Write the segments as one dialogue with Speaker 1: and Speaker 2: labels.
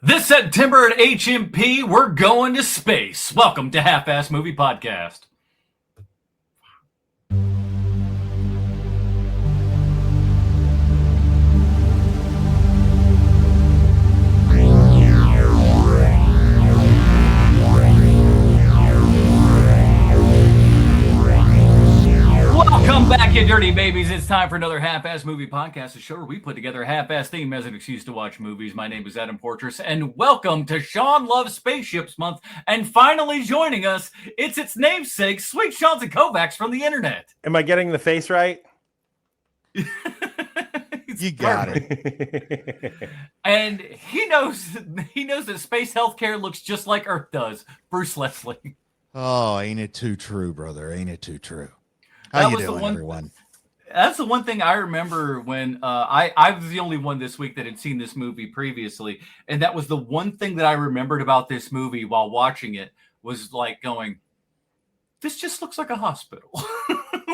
Speaker 1: This September at HMP, we're going to space. Welcome to Half-Ass Movie Podcast. Welcome back, you dirty babies. It's time for another Half-Ass Movie Podcast, a show where we put together a half-ass theme as an excuse to watch movies. My name is Adam Portress, and welcome to Sean Love Spaceships Month. And finally joining us, it's its namesake, Sweet Sean's and Kovacs from the internet.
Speaker 2: Am I getting the face right?
Speaker 3: You got it.
Speaker 1: And he knows that space healthcare looks just like Earth does. Bruce Leslie.
Speaker 3: Oh, ain't it too true, brother? Ain't it too true? How you doing, everyone?
Speaker 1: That's the one thing I remember when I was the only one this week that had seen this movie previously. And that was the one thing that I remembered about this movie while watching it was like going, this just looks like a hospital.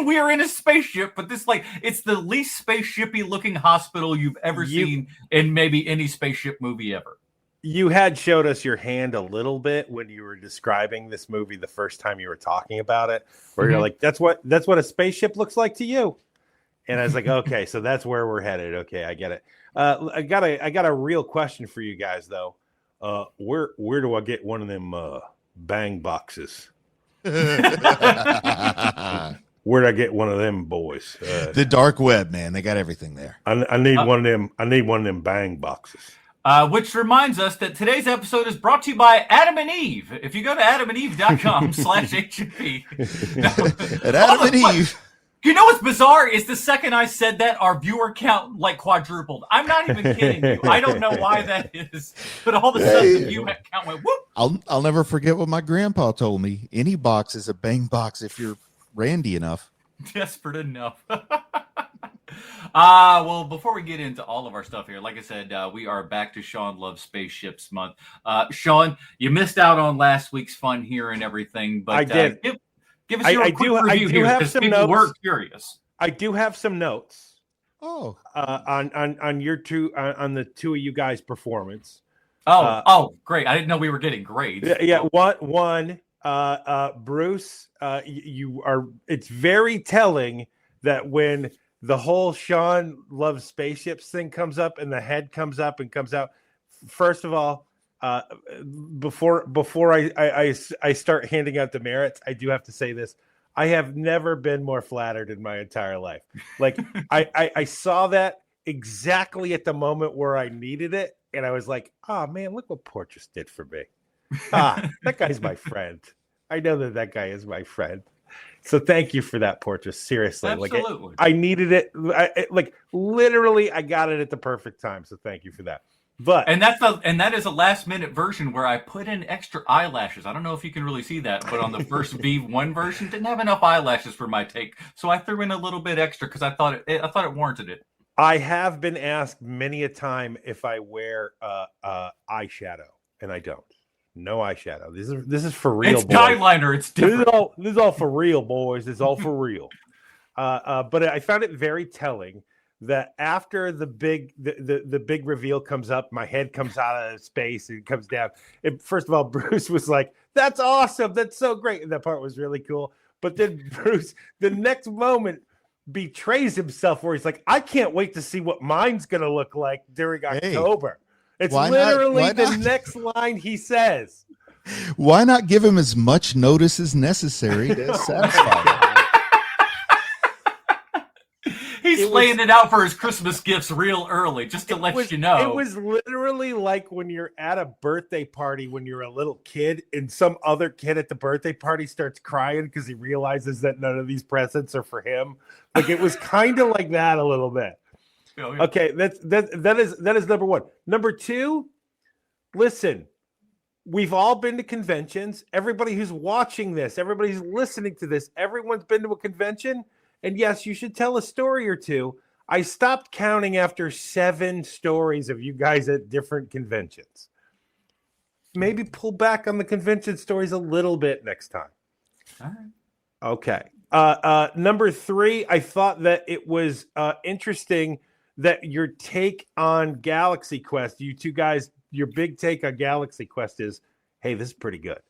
Speaker 1: We are in a spaceship, but it's the least spaceshipy looking hospital you've ever seen in maybe any spaceship movie ever.
Speaker 2: You had showed us your hand a little bit when you were describing this movie the first time you were talking about it, where you're like, that's what a spaceship looks like to you. And I was like, okay, so that's where we're headed. Okay, I get it. I got a real question for you guys though. Where do I get one of them bang boxes? Where'd I get one of them boys?
Speaker 3: The dark web, man. They got everything there.
Speaker 2: I need one of them. I need one of them bang boxes.
Speaker 1: Which reminds us that today's episode is brought to you by Adam and Eve. If you go to adamandeve.com/HMP.
Speaker 3: At Adam and Eve.
Speaker 1: You know what's bizarre is the second I said that, our viewer count quadrupled. I'm not even kidding you. I don't know why that is, but all of a sudden the viewer count went whoop.
Speaker 3: I'll never forget what my grandpa told me. Any box is a bang box if you're randy enough.
Speaker 1: Desperate enough. Well, before we get into all of our stuff here, like I said, we are back to Sean Love Spaceships Month. Sean, you missed out on last week's fun here and everything, but
Speaker 2: I did.
Speaker 1: Give us your quick review here because people were curious.
Speaker 2: I do have some notes.
Speaker 3: Oh,
Speaker 2: on your two on the two of you guys' performance.
Speaker 1: Great! I didn't know we were getting grades.
Speaker 2: Yeah. One. Bruce, you are. It's very telling that when the whole Sean Loves Spaceships thing comes up and the head comes up and comes out. First of all, before I start handing out the merits, I do have to say this. I have never been more flattered in my entire life. Like I saw that exactly at the moment where I needed it. And I was like, oh man, look what Portress did for me. That guy's my friend. I know that guy is my friend. So thank you for that, Portress. Seriously.
Speaker 1: Absolutely.
Speaker 2: I needed it. Literally, I got it at the perfect time. So thank you for that. But
Speaker 1: that is a last minute version where I put in extra eyelashes. I don't know if you can really see that, but on the first V1 version, didn't have enough eyelashes for my take, so I threw in a little bit extra because I thought it warranted it.
Speaker 2: I have been asked many a time if I wear eyeshadow, and I don't. No eyeshadow. This is for real.
Speaker 1: It's eyeliner. It's different.
Speaker 2: This is all for real, boys. It's all for real. But I found it very telling that after the big reveal comes up, my head comes out of space and comes down. First of all, Bruce was like, "That's awesome. That's so great." And that part was really cool. But then Bruce, the next moment, betrays himself where he's like, "I can't wait to see what mine's gonna look like during October." It's literally the next line he says.
Speaker 3: Why not give him as much notice as necessary to satisfy him?
Speaker 1: He's laying it out for his Christmas gifts real early, just to let you know.
Speaker 2: It was literally like when you're at a birthday party when you're a little kid and some other kid at the birthday party starts crying because he realizes that none of these presents are for him. Like it was kind of like that a little bit. Oh, yeah. Okay, that is number one. Number two, listen, we've all been to conventions. Everybody who's watching this, everybody who's listening to this, everyone's been to a convention. And yes, you should tell a story or two. I stopped counting after 7 stories of you guys at different conventions. Maybe pull back on the convention stories a little bit next time.
Speaker 1: All right.
Speaker 2: Okay. Number 3, I thought that it was interesting that your take on Galaxy Quest, you two guys your big take on Galaxy Quest is, hey, this is pretty good.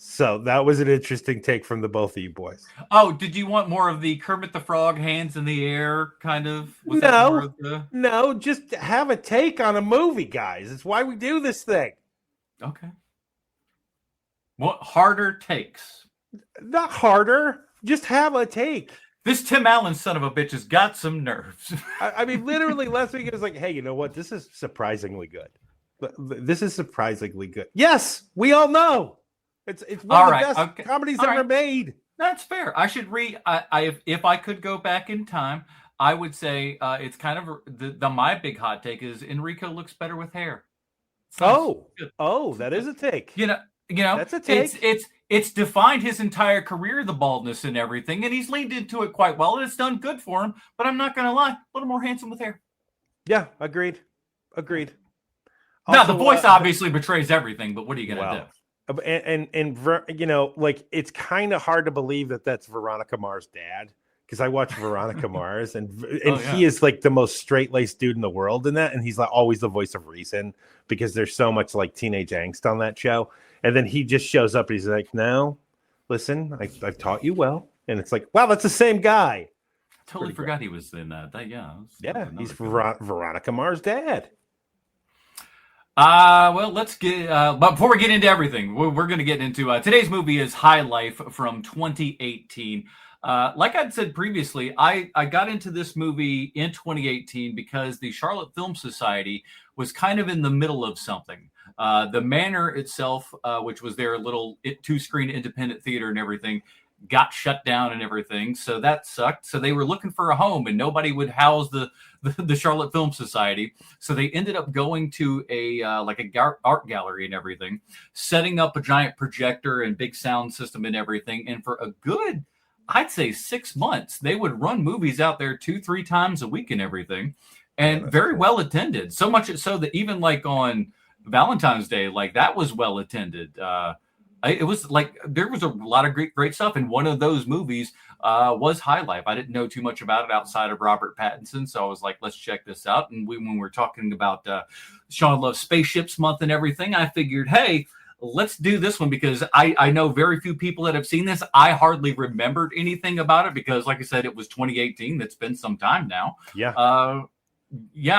Speaker 2: So that was an interesting take from the both of you boys.
Speaker 1: Oh, did you want more of the Kermit the Frog hands in the air kind of? Was that more of the...
Speaker 2: No, just have a take on a movie, guys. It's why we do this thing.
Speaker 1: Okay. What harder takes?
Speaker 2: Not harder. Just have a take.
Speaker 1: This Tim Allen son of a bitch has got some nerves.
Speaker 2: I mean, literally last week it was like, hey, you know what? This is surprisingly good. This is surprisingly good. Yes, we all know. It's one of the best comedies ever made.
Speaker 1: That's fair. I should if I could go back in time, I would say it's kind of my big hot take is Enrico looks better with hair.
Speaker 2: That is a take.
Speaker 1: You know,
Speaker 2: that's a take.
Speaker 1: It's defined his entire career, the baldness and everything, and he's leaned into it quite well, and it's done good for him. But I'm not going to lie, a little more handsome with hair.
Speaker 2: Yeah, agreed.
Speaker 1: Now the voice obviously betrays everything, but what are you going to do?
Speaker 2: And you know, like it's kind of hard to believe that that's Veronica Mars' dad, because I watch Veronica Mars and he is like the most straight-laced dude in the world in that, and he's like always the voice of reason because there's so much like teenage angst on that show. And then he just shows up and he's like, "No, listen, I've taught you well." And it's like, wow, that's the same guy.
Speaker 1: Totally forgot he was in that.
Speaker 2: He's Veronica Mars' dad.
Speaker 1: Well, let's get, but before we get into everything, we're going to get into, today's movie is High Life from 2018. Like I'd said previously, I got into this movie in 2018 because the Charlotte Film Society was kind of in the middle of something. The Manor itself, which was their little 2-screen independent theater and everything, got shut down and everything. So that sucked. So they were looking for a home and nobody would house the Charlotte Film Society. So they ended up going to a art gallery and everything, setting up a giant projector and big sound system and everything. And for a good, I'd say 6 months, they would run movies out there 2-3 times a week and everything, and very well attended. So much so that even like on Valentine's Day, like that was well attended. It was like there was a lot of great stuff, and one of those movies was High Life. I didn't know too much about it outside of Robert Pattinson, so I was like, let's check this out. And when we were talking about Sean Love Spaceships Month and everything, I figured, hey, let's do this one because I know very few people that have seen this. I hardly remembered anything about it because, like I said, it was 2018. That's been some time now.
Speaker 2: Yeah.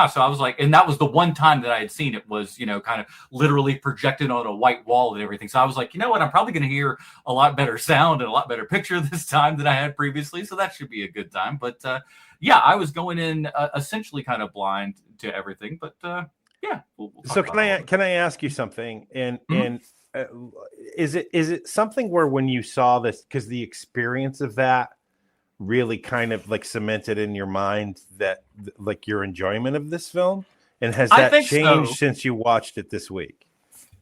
Speaker 1: So I was like, and that was the one time that I had seen it was, kind of literally projected on a white wall and everything. So I was like, you know what? I'm probably going to hear a lot better sound and a lot better picture this time than I had previously. So that should be a good time. But I was going in essentially kind of blind to everything. But we'll
Speaker 2: so can I ask you something? And is it something where when you saw this, because the experience of that really kind of like cemented in your mind that like your enjoyment of this film, and has that changed since you watched it this week?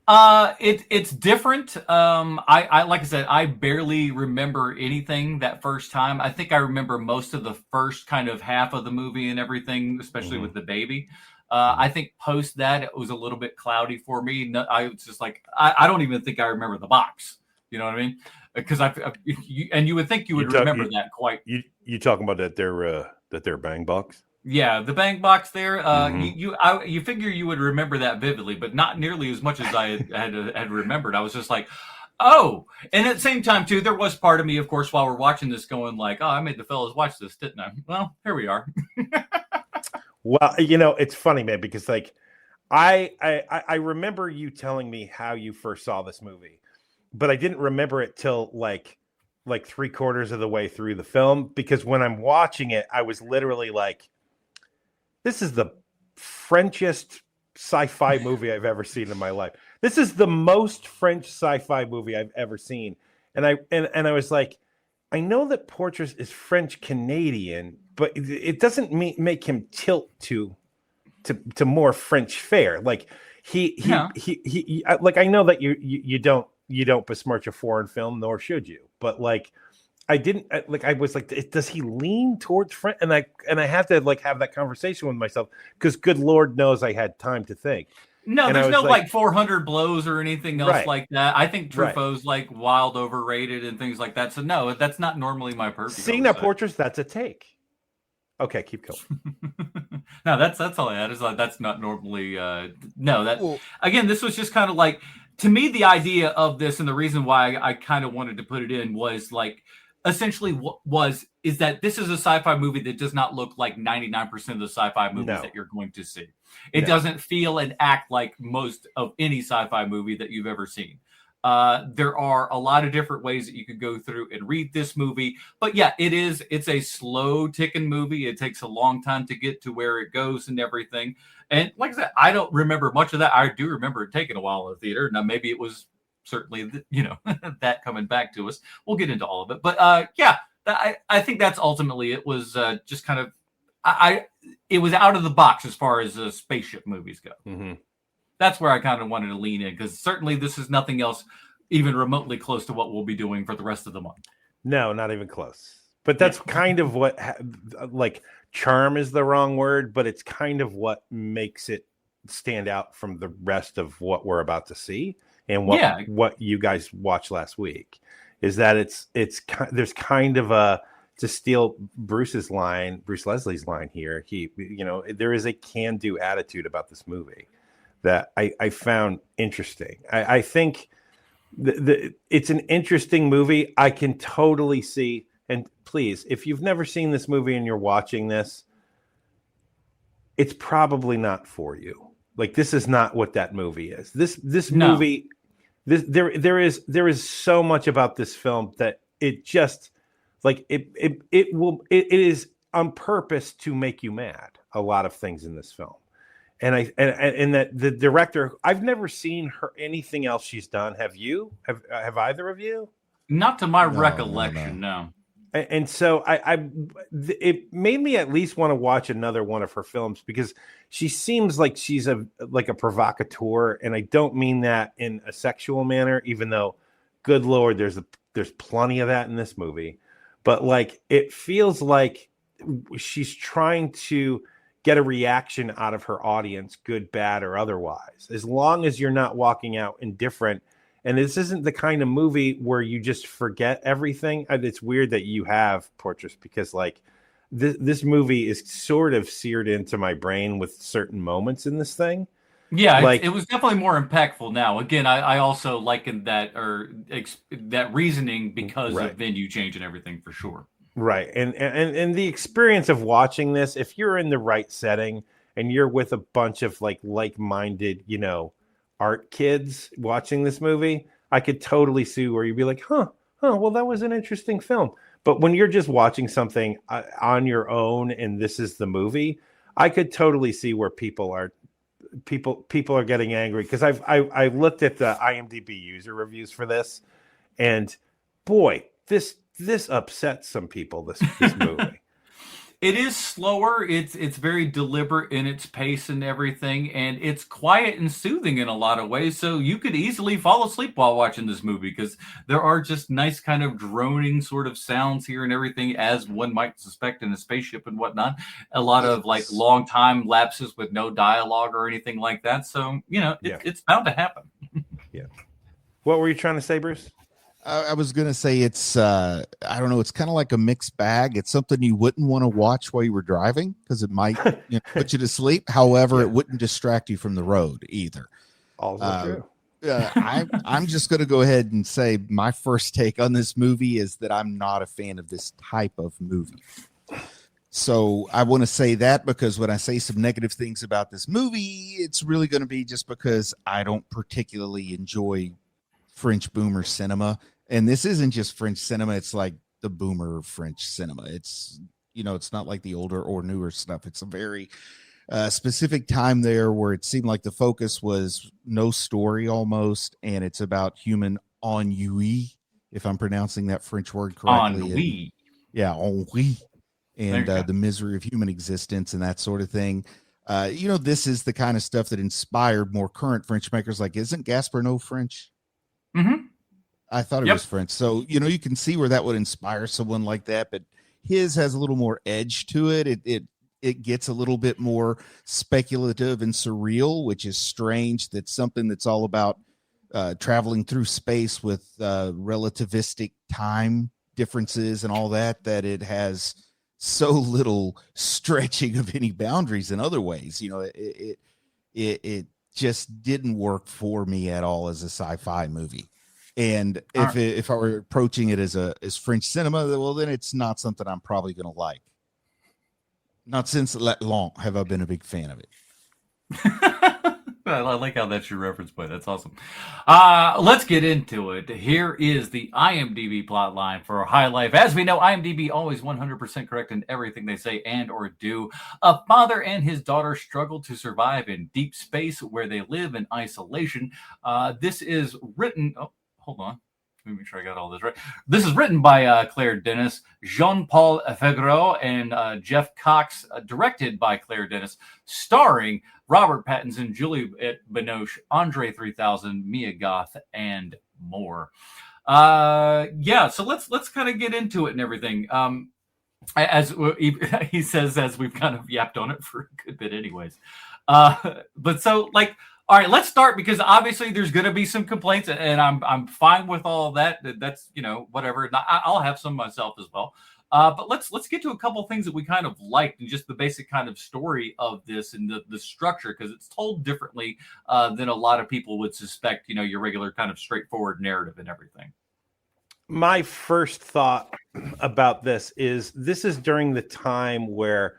Speaker 1: It's different. I like I said, I barely remember anything that first time. I think I remember most of the first kind of half of the movie and everything, especially with the baby. I think post that it was a little bit cloudy for me. No, I was just like, I don't even think I remember the box. You know what I mean? Because you would think you would remember that quite.
Speaker 2: You talking about that their bang box?
Speaker 1: Yeah, the bang box there. You figure you would remember that vividly, but not nearly as much as I had remembered. I was just like, oh, and at the same time too, there was part of me, of course, while we're watching this, going like, oh, I made the fellas watch this, didn't I? Well, here we are.
Speaker 2: Well, it's funny, man, because like I remember you telling me how you first saw this movie, but I didn't remember it till like 3/4 of the way through the film, because when I'm watching it, I was literally like, this is the Frenchest sci-fi movie I've ever seen in my life. This is the most French sci-fi movie I've ever seen. And I was like, I know that Portress is French Canadian, but it doesn't make him tilt to more French fare. Like he like, I know that you don't besmirch a foreign film, nor should you. But like, I was like, does he lean towards French? And I had to like have that conversation with myself, because good Lord knows I had time to think.
Speaker 1: No, there's no like 400 blows or anything else like that. I think Truffaut's like wild overrated and things like that. So no, that's not normally my purview.
Speaker 2: Seeing that Portress, that's a take. Okay, keep going.
Speaker 1: No, that's all I had. Is like that's not normally no, that
Speaker 3: Well,
Speaker 1: again, this was just kind of like, to me, the idea of this and the reason why I kind of wanted to put it in was like, essentially what was is that this is a sci-fi movie that does not look like 99% of the sci-fi movies
Speaker 2: No.
Speaker 1: that you're going to see. It
Speaker 2: No.
Speaker 1: doesn't feel and act like most of any sci-fi movie that you've ever seen. There are a lot of different ways that you could go through and read this movie, but yeah, it's a slow ticking movie. It takes a long time to get to where it goes and everything. And like I said, I don't remember much of that. I do remember it taking a while in the theater. Now maybe it was certainly that coming back to us. We'll get into all of it, but yeah, I think that's ultimately it was just kind of it was out of the box as far as spaceship movies go.
Speaker 2: Mm-hmm.
Speaker 1: That's where I kind of wanted to lean in, because certainly this is nothing else even remotely close to what we'll be doing for the rest of the month.
Speaker 2: No, not even close. But that's kind of what, like, charm is the wrong word, but it's kind of what makes it stand out from the rest of what we're about to see and what you guys watched last week. Is that there's kind of a, to steal Bruce Leslie's line here. There is a can-do attitude about this movie that I found interesting. I think it's an interesting movie. I can totally see, and please, if you've never seen this movie and you're watching this, it's probably not for you. Like, this is not what that movie is. This movie, there is so much about this film that it just, like, it is on purpose to make you mad. A lot of things in this film. And that the director, I've never seen her anything else she's done. Have you? Have either of you?
Speaker 1: Not to my recollection, no.
Speaker 2: And so it made me at least want to watch another one of her films, because she seems like she's a provocateur, and I don't mean that in a sexual manner, even though, good Lord, there's plenty of that in this movie. But like, it feels like she's trying to get a reaction out of her audience, good, bad, or otherwise, as long as you're not walking out indifferent. And this isn't the kind of movie where you just forget everything. It's weird that you have, Portress, because like this movie is sort of seared into my brain with certain moments in this thing.
Speaker 1: Yeah,
Speaker 2: like,
Speaker 1: it was definitely more impactful now. Again, I also likened that that reasoning because of venue change and everything, for sure.
Speaker 2: Right. And the experience of watching this, if you're in the right setting and you're with a bunch of like-minded, art kids watching this movie, I could totally see where you'd be like, well, that was an interesting film. But when you're just watching something on your own and this is the movie, I could totally see where people are getting angry, because I've looked at the IMDb user reviews for this, and boy, this upsets some people, this movie.
Speaker 1: It is slower. It's very deliberate in its pace and everything, and it's quiet and soothing in a lot of ways. So you could easily fall asleep while watching this movie, because there are just nice kind of droning sort of sounds here and everything, as one might suspect in a spaceship and whatnot. A lot of like long time lapses with no dialogue or anything like that. So it's bound to happen.
Speaker 2: Yeah. What were you trying to say, Bruce?
Speaker 3: I was going to say it's, I don't know, it's kind of like a mixed bag. It's something you wouldn't want to watch while you were driving, because it might put you to sleep. However, it wouldn't distract you from the road either.
Speaker 2: Also true.
Speaker 3: I'm just going to go ahead and say my first take on this movie is that I'm not a fan of this type of movie. So I want to say that, because when I say some negative things about this movie, it's really going to be just because I don't particularly enjoy French boomer cinema. And this isn't just French cinema, it's like the boomer French cinema. It's it's not like the older or newer stuff. It's a very specific time there where it seemed like the focus was no story almost, and it's about human ennui, if I'm pronouncing that French word correctly. Ennui. And the misery of human existence and that sort of thing. This is the kind of stuff that inspired more current French makers. Like, isn't Gasparneau French?
Speaker 1: Mm-hmm.
Speaker 3: I thought it was French. So, you can see where that would inspire someone like that, but his has a little more edge to it. It gets a little bit more speculative and surreal, which is strange. That's something that's all about traveling through space with relativistic time differences and all that it has so little stretching of any boundaries in other ways. You know, it just didn't work for me at all as a sci-fi movie. And if I were approaching it as French cinema, well, then it's not something I'm probably going to like. Not since that long have I been a big fan of it.
Speaker 1: I like how that's your reference point. That's awesome. Let's get into it. Here is the IMDb plot line for High Life. As we know, IMDb always 100% correct in everything they say and or do. A father and his daughter struggle to survive in deep space where they live in isolation. This is written... Oh, hold on. Let me make sure I got all this right. This is written by Claire Denis, Jean-Paul Fegreau, and Jeff Cox, directed by Claire Denis, starring Robert Pattinson, Juliette Binoche, Andre 3000, Mia Goth, and more. So let's kind of get into it and everything. As he says, as we've kind of yapped on it for a good bit anyways. But so, like, all right, let's start, because obviously there's going to be some complaints, and I'm fine with all that. That's, you know, whatever. I'll have some myself as well. But let's get to a couple things that we kind of liked, and just the basic kind of story of this and the structure, because it's told differently than a lot of people would suspect. You know, your regular kind of straightforward narrative and everything.
Speaker 2: My first thought about this is during the time where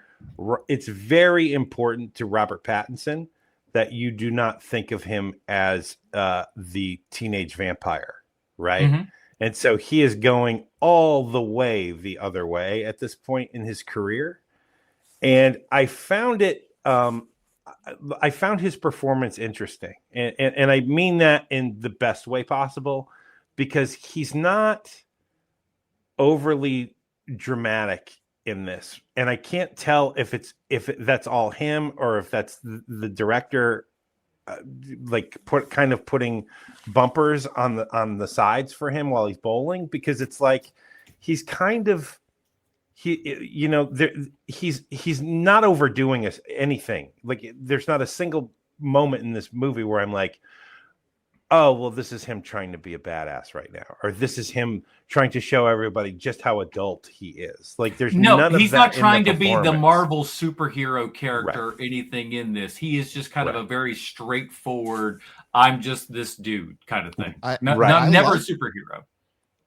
Speaker 2: it's very important to Robert Pattinson that you do not think of him as the teenage vampire, right? Mm-hmm. And so he is going all the way the other way at this point in his career. And I found his performance interesting. And I mean that in the best way possible, because he's not overly dramatic in this, and I can't tell if that's all him or if that's the director, putting bumpers on the sides for him while he's bowling, because it's like he's kind of he's not overdoing anything. Like, there's not a single moment in this movie where I'm like, oh, well, this is him trying to be a badass right now, or this is him trying to show everybody just how adult he is. Like, there's none of that. He's not
Speaker 1: trying to be the Marvel superhero character or anything in this. He is just kind of a very straightforward, I'm just this dude kind of thing. Never a superhero.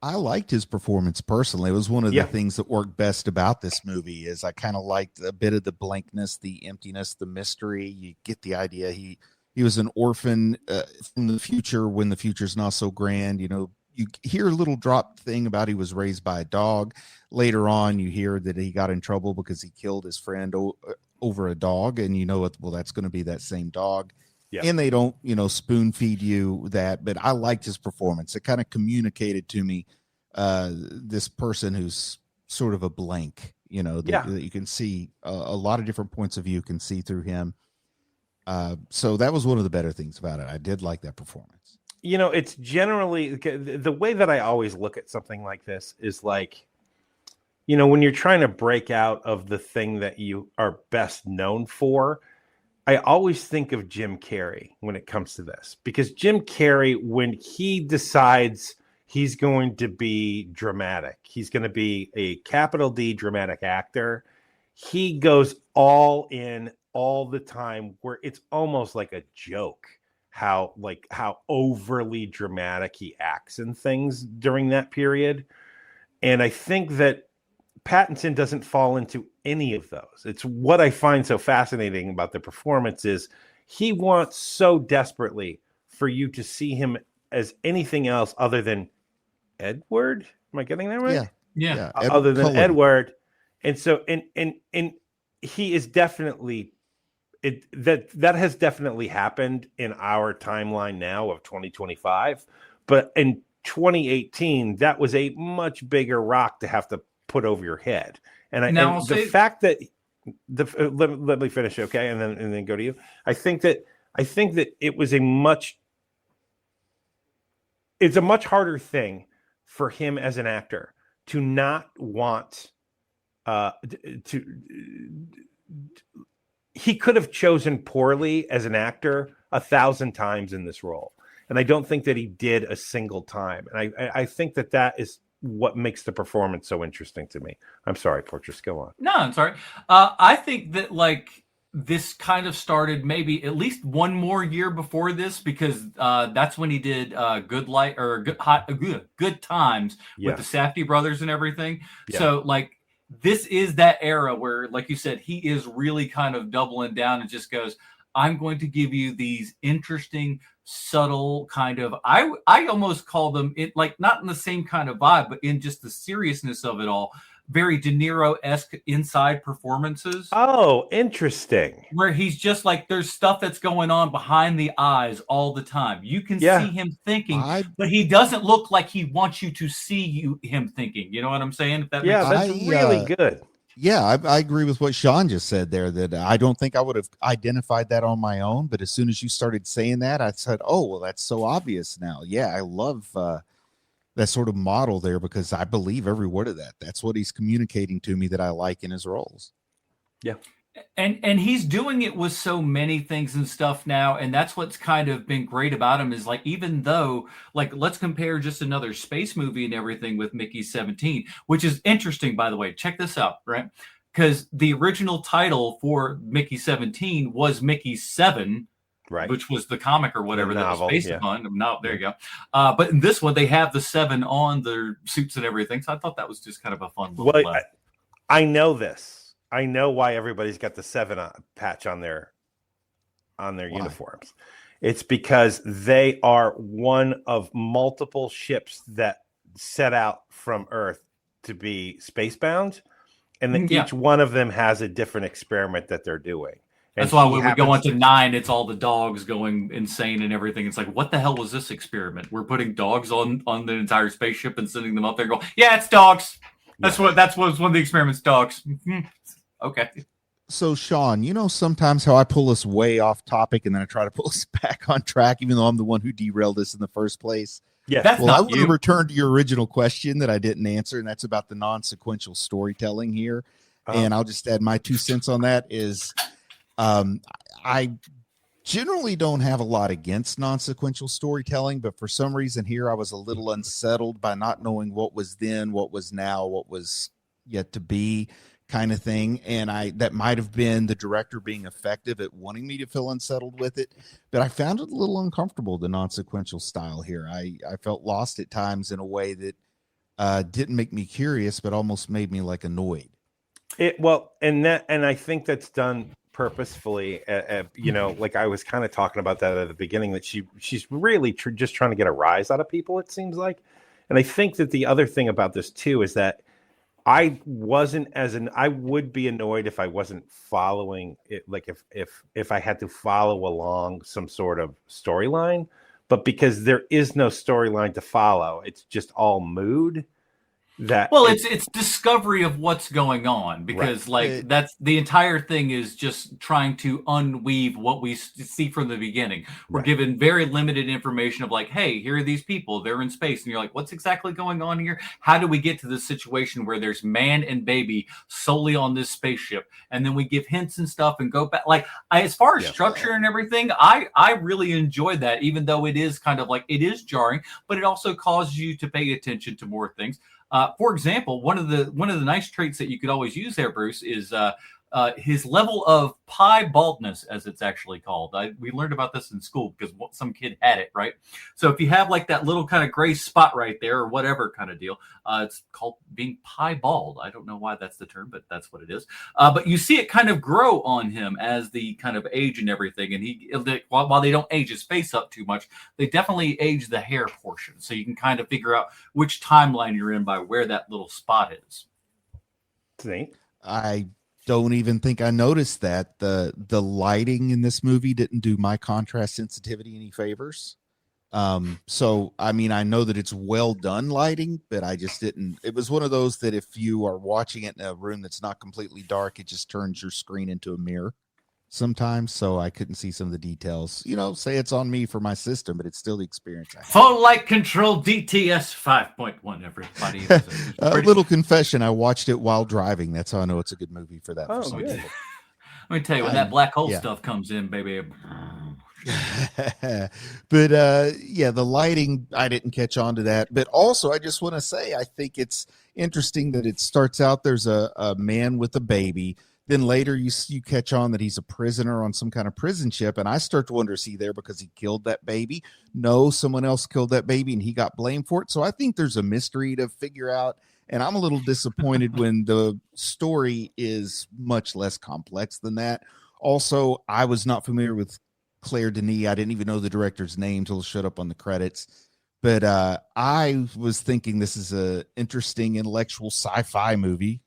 Speaker 3: I liked his performance personally. It was one of the things that worked best about this movie. Is I kind of liked a bit of the blankness, the emptiness, the mystery. You get the idea he was an orphan from the future, when the future's not so grand. You know, you hear a little drop thing about he was raised by a dog. Later on, you hear that he got in trouble because he killed his friend over a dog. And you know what? Well, that's going to be that same dog. Yeah. And they don't, spoon feed you that. But I liked his performance. It kind of communicated to me this person who's sort of a blank, that you can see a lot of different points of view, can see through him. So that was one of the better things about it. I did like that performance.
Speaker 2: It's generally the way that I always look at something like this is like, when you're trying to break out of the thing that you are best known for, I always think of Jim Carrey when it comes to this, because Jim Carrey, when he decides he's going to be dramatic, he's going to be a capital D dramatic actor, he goes all in all the time, where it's almost like a joke how overly dramatic he acts in things during that period. And I think that Pattinson doesn't fall into any of those. It's what I find so fascinating about the performance is he wants so desperately for you to see him as anything else other than Edward. Am I getting that right?
Speaker 1: Yeah.
Speaker 2: Other than Edward. And so, and he is definitely that has definitely happened in our timeline now of 2025. But in 2018, that was a much bigger rock to have to put over your head. And the fact that let me finish, okay, and then go to you. I think that it was it's a much harder thing for him as an actor to not want he could have chosen poorly as an actor 1,000 times in this role. And I don't think that he did a single time. And I think that is what makes the performance so interesting to me. I'm sorry, Portress, go on.
Speaker 1: No, I'm sorry. I think that like this kind of started maybe at least one more year before this, because that's when he did Good Light or Good Times with the Safdie brothers and everything.
Speaker 2: Yeah.
Speaker 1: So like this is that era where, like you said, he is really kind of doubling down and just goes, I'm going to give you these interesting, subtle kind of, I almost call them it, like not in the same kind of vibe, but in just the seriousness of it all. Very De Niro-esque inside performances.
Speaker 2: Oh, interesting.
Speaker 1: Where he's just like, there's stuff that's going on behind the eyes all the time. You can see him thinking, but he doesn't look like he wants you to see him thinking. You know what I'm saying? If that makes
Speaker 2: sense. That's really good.
Speaker 3: Yeah, I agree with what Sean just said there, that I don't think I would have identified that on my own. But as soon as you started saying that, I said, oh, well, that's so obvious now. Yeah, I love that sort of model there, because I believe every word of that. That's what he's communicating to me that I like in his roles.
Speaker 2: Yeah.
Speaker 1: And he's doing it with so many things and stuff now. And that's what's kind of been great about him is like, even though, like, let's compare just another space movie and everything with Mickey 17, which is interesting, by the way. Check this out, right? Because the original title for Mickey 17 was Mickey 7,
Speaker 2: right,
Speaker 1: which was the comic or whatever that was based upon. No, there you go. But in this one, they have the 7 on their suits and everything. So I thought that was just kind of a fun little play.
Speaker 2: I know this. I know why everybody's got the 7 patch on their uniforms. It's because they are one of multiple ships that set out from Earth to be spacebound, and then each one of them has a different experiment that they're doing. And
Speaker 1: that's why when we go on to 9, it's all the dogs going insane and everything. It's like, what the hell was this experiment? We're putting dogs on the entire spaceship and sending them up there and go, yeah, it's dogs. That's what was one of the experiments, dogs. Okay.
Speaker 3: So, Sean, you know sometimes how I pull us way off topic and then I try to pull us back on track, even though I'm the one who derailed us in the first place.
Speaker 2: Yeah.
Speaker 3: I want to return to your original question that I didn't answer, and that's about the non-sequential storytelling here. And I'll just add my 2 cents on that is I generally don't have a lot against non-sequential storytelling, but for some reason here I was a little unsettled by not knowing what was then, what was now, what was yet to be, kind of thing. And that might have been the director being effective at wanting me to feel unsettled with it, but I found it a little uncomfortable, the non-sequential style here. I felt lost at times in a way that didn't make me curious, but almost made me like annoyed.
Speaker 2: And I think that's done purposefully. Like I was kind of talking about that at the beginning, that she's really just trying to get a rise out of people, it seems like. And I think that the other thing about this too is that I would be annoyed if I wasn't following it. Like if I had to follow along some sort of storyline, but because there is no storyline to follow, it's just all mood.
Speaker 1: It's discovery of what's going on, because that's the entire thing is just trying to unweave what we see from the beginning. We're given very limited information of like, hey, here are these people, they're in space, and you're like, what's exactly going on here? How do we get to this situation where there's man and baby solely on this spaceship? And then we give hints and stuff and go back. Like as far as structure and everything, I really enjoyed that, even though it is kind of like, it is jarring, but it also causes you to pay attention to more things. For example, one of the nice traits that you could always use there, Bruce, is his level of pie baldness, as it's actually called. We learned about this in school because some kid had it, right? So if you have like that little kind of gray spot right there or whatever kind of deal, it's called being pie bald. I don't know why that's the term, but that's what it is. But you see it kind of grow on him as the kind of age and everything. And while they don't age his face up too much, they definitely age the hair portion. So you can kind of figure out which timeline you're in by where that little spot is.
Speaker 3: I don't even think I noticed that. The lighting in this movie didn't do my contrast sensitivity any favors. So I mean, I know that it's well done lighting, but I just didn't. It was one of those that if you are watching it in a room that's not completely dark, it just turns your screen into a mirror sometimes. So I couldn't see some of the details. Say it's on me for my system, but it's still the experience I had.
Speaker 1: Full light control DTS 5.1, everybody.
Speaker 3: A little confession, I watched it while driving. That's how I know it's a good movie for that.
Speaker 1: Let me tell you, when that black hole stuff comes in, baby,
Speaker 3: But yeah, the lighting, I didn't catch on to that. But also, I just want to say, I think it's interesting that it starts out there's a man with a baby. Then later you catch on that he's a prisoner on some kind of prison ship. And I start to wonder, is he there because he killed that baby? No, someone else killed that baby and he got blamed for it. So I think there's a mystery to figure out. And I'm a little disappointed when the story is much less complex than that. Also, I was not familiar with Claire Denis. I didn't even know the director's name until it showed up on the credits. But I was thinking this is a interesting intellectual sci-fi movie.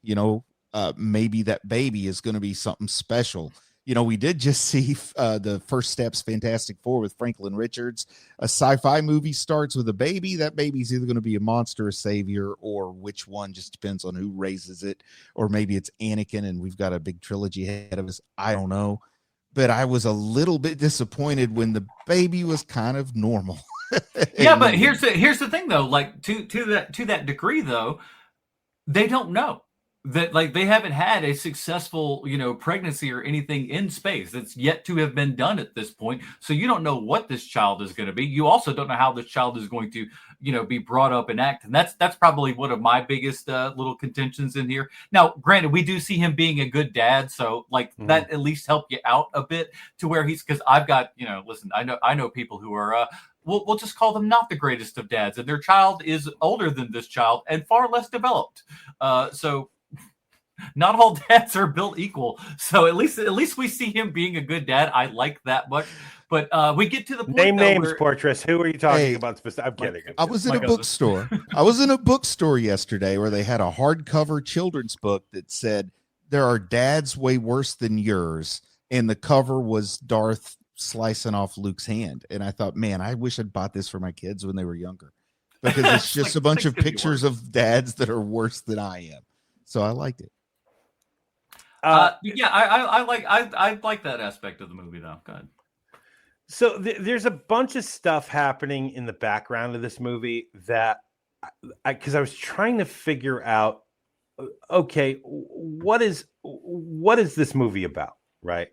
Speaker 3: Maybe that baby is going to be something special. We did just see the First Steps Fantastic Four with Franklin Richards. A sci-fi movie starts with a baby. That baby's either going to be a monster, a savior, or which one, just depends on who raises it. Or maybe it's Anakin and we've got a big trilogy ahead of us. I don't know. But I was a little bit disappointed when the baby was kind of normal.
Speaker 1: Yeah, but here's the thing though, like to that degree though, they don't know that, like, they haven't had a successful, pregnancy or anything in space. That's yet to have been done at this point. So you don't know what this child is going to be. You also don't know how this child is going to, be brought up and act. And that's probably one of my biggest little contentions in here. Now, granted, we do see him being a good dad, so like that at least help you out a bit to where he's, because I've got, listen, I know people who are we'll just call them not the greatest of dads, and their child is older than this child and far less developed. So not all dads are built equal. So at least we see him being a good dad. I like that much. But we get to the point.
Speaker 2: Name names, Portress. Who are you talking about? I'm kidding.
Speaker 3: I was in a bookstore. I was in a bookstore yesterday where they had a hardcover children's book that said there are dads way worse than yours, and the cover was Darth slicing off Luke's hand. And I thought, man, I wish I'd bought this for my kids when they were younger, because it's just a bunch of pictures of dads that are worse than I am. So I liked it.
Speaker 1: Yeah, I like that aspect of the movie though. Go ahead.
Speaker 2: So there's a bunch of stuff happening in the background of this movie that because I was trying to figure out, okay, what is this movie about, right?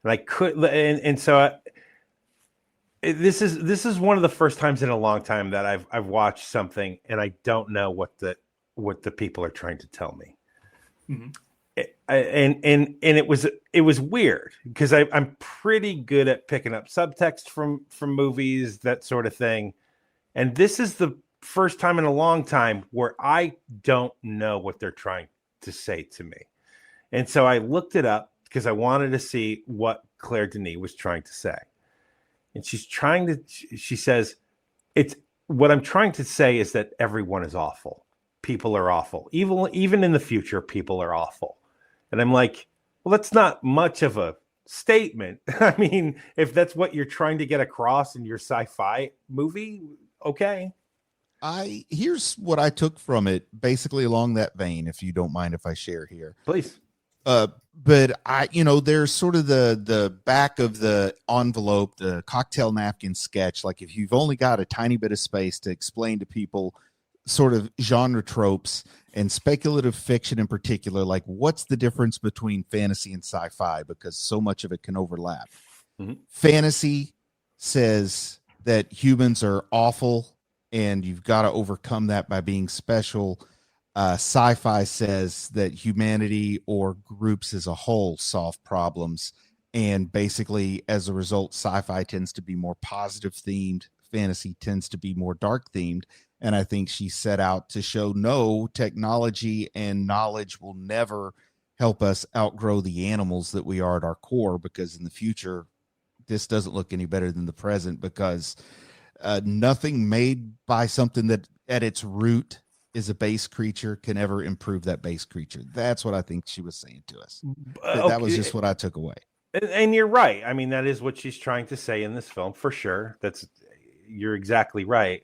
Speaker 2: And I could, this is one of the first times in a long time that I've watched something and I don't know what the people are trying to tell me. Mm-hmm. And it was weird because I'm pretty good at picking up subtext from movies, that sort of thing. And this is the first time in a long time where I don't know what they're trying to say to me. And so I looked it up because I wanted to see what Claire Denis was trying to say. And she says, what I'm trying to say is that everyone is awful. People are awful. Even in the future, people are awful. And I'm like, well, that's not much of a statement. I mean, if that's what you're trying to get across in your sci-fi movie, okay.
Speaker 3: Here's what I took from it, basically along that vein, if you don't mind if I share here.
Speaker 2: Please.
Speaker 3: But there's sort of the back of the envelope, the cocktail napkin sketch. Like if you've only got a tiny bit of space to explain to people sort of genre tropes and speculative fiction in particular, like what's the difference between fantasy and sci-fi, because so much of it can overlap. Mm-hmm. Fantasy says that humans are awful and you've got to overcome that by being special. Sci-fi says that humanity or groups as a whole solve problems, and basically as a result, sci-fi tends to be more positive themed, fantasy tends to be more dark themed. And I think she set out to show no, technology and knowledge will never help us outgrow the animals that we are at our core, because in the future, this doesn't look any better than the present, because nothing made by something that at its root is a base creature can ever improve that base creature. That's what I think she was saying to us. That was just what I took away.
Speaker 2: And you're right. I mean, that is what she's trying to say in this film, for sure. You're exactly right.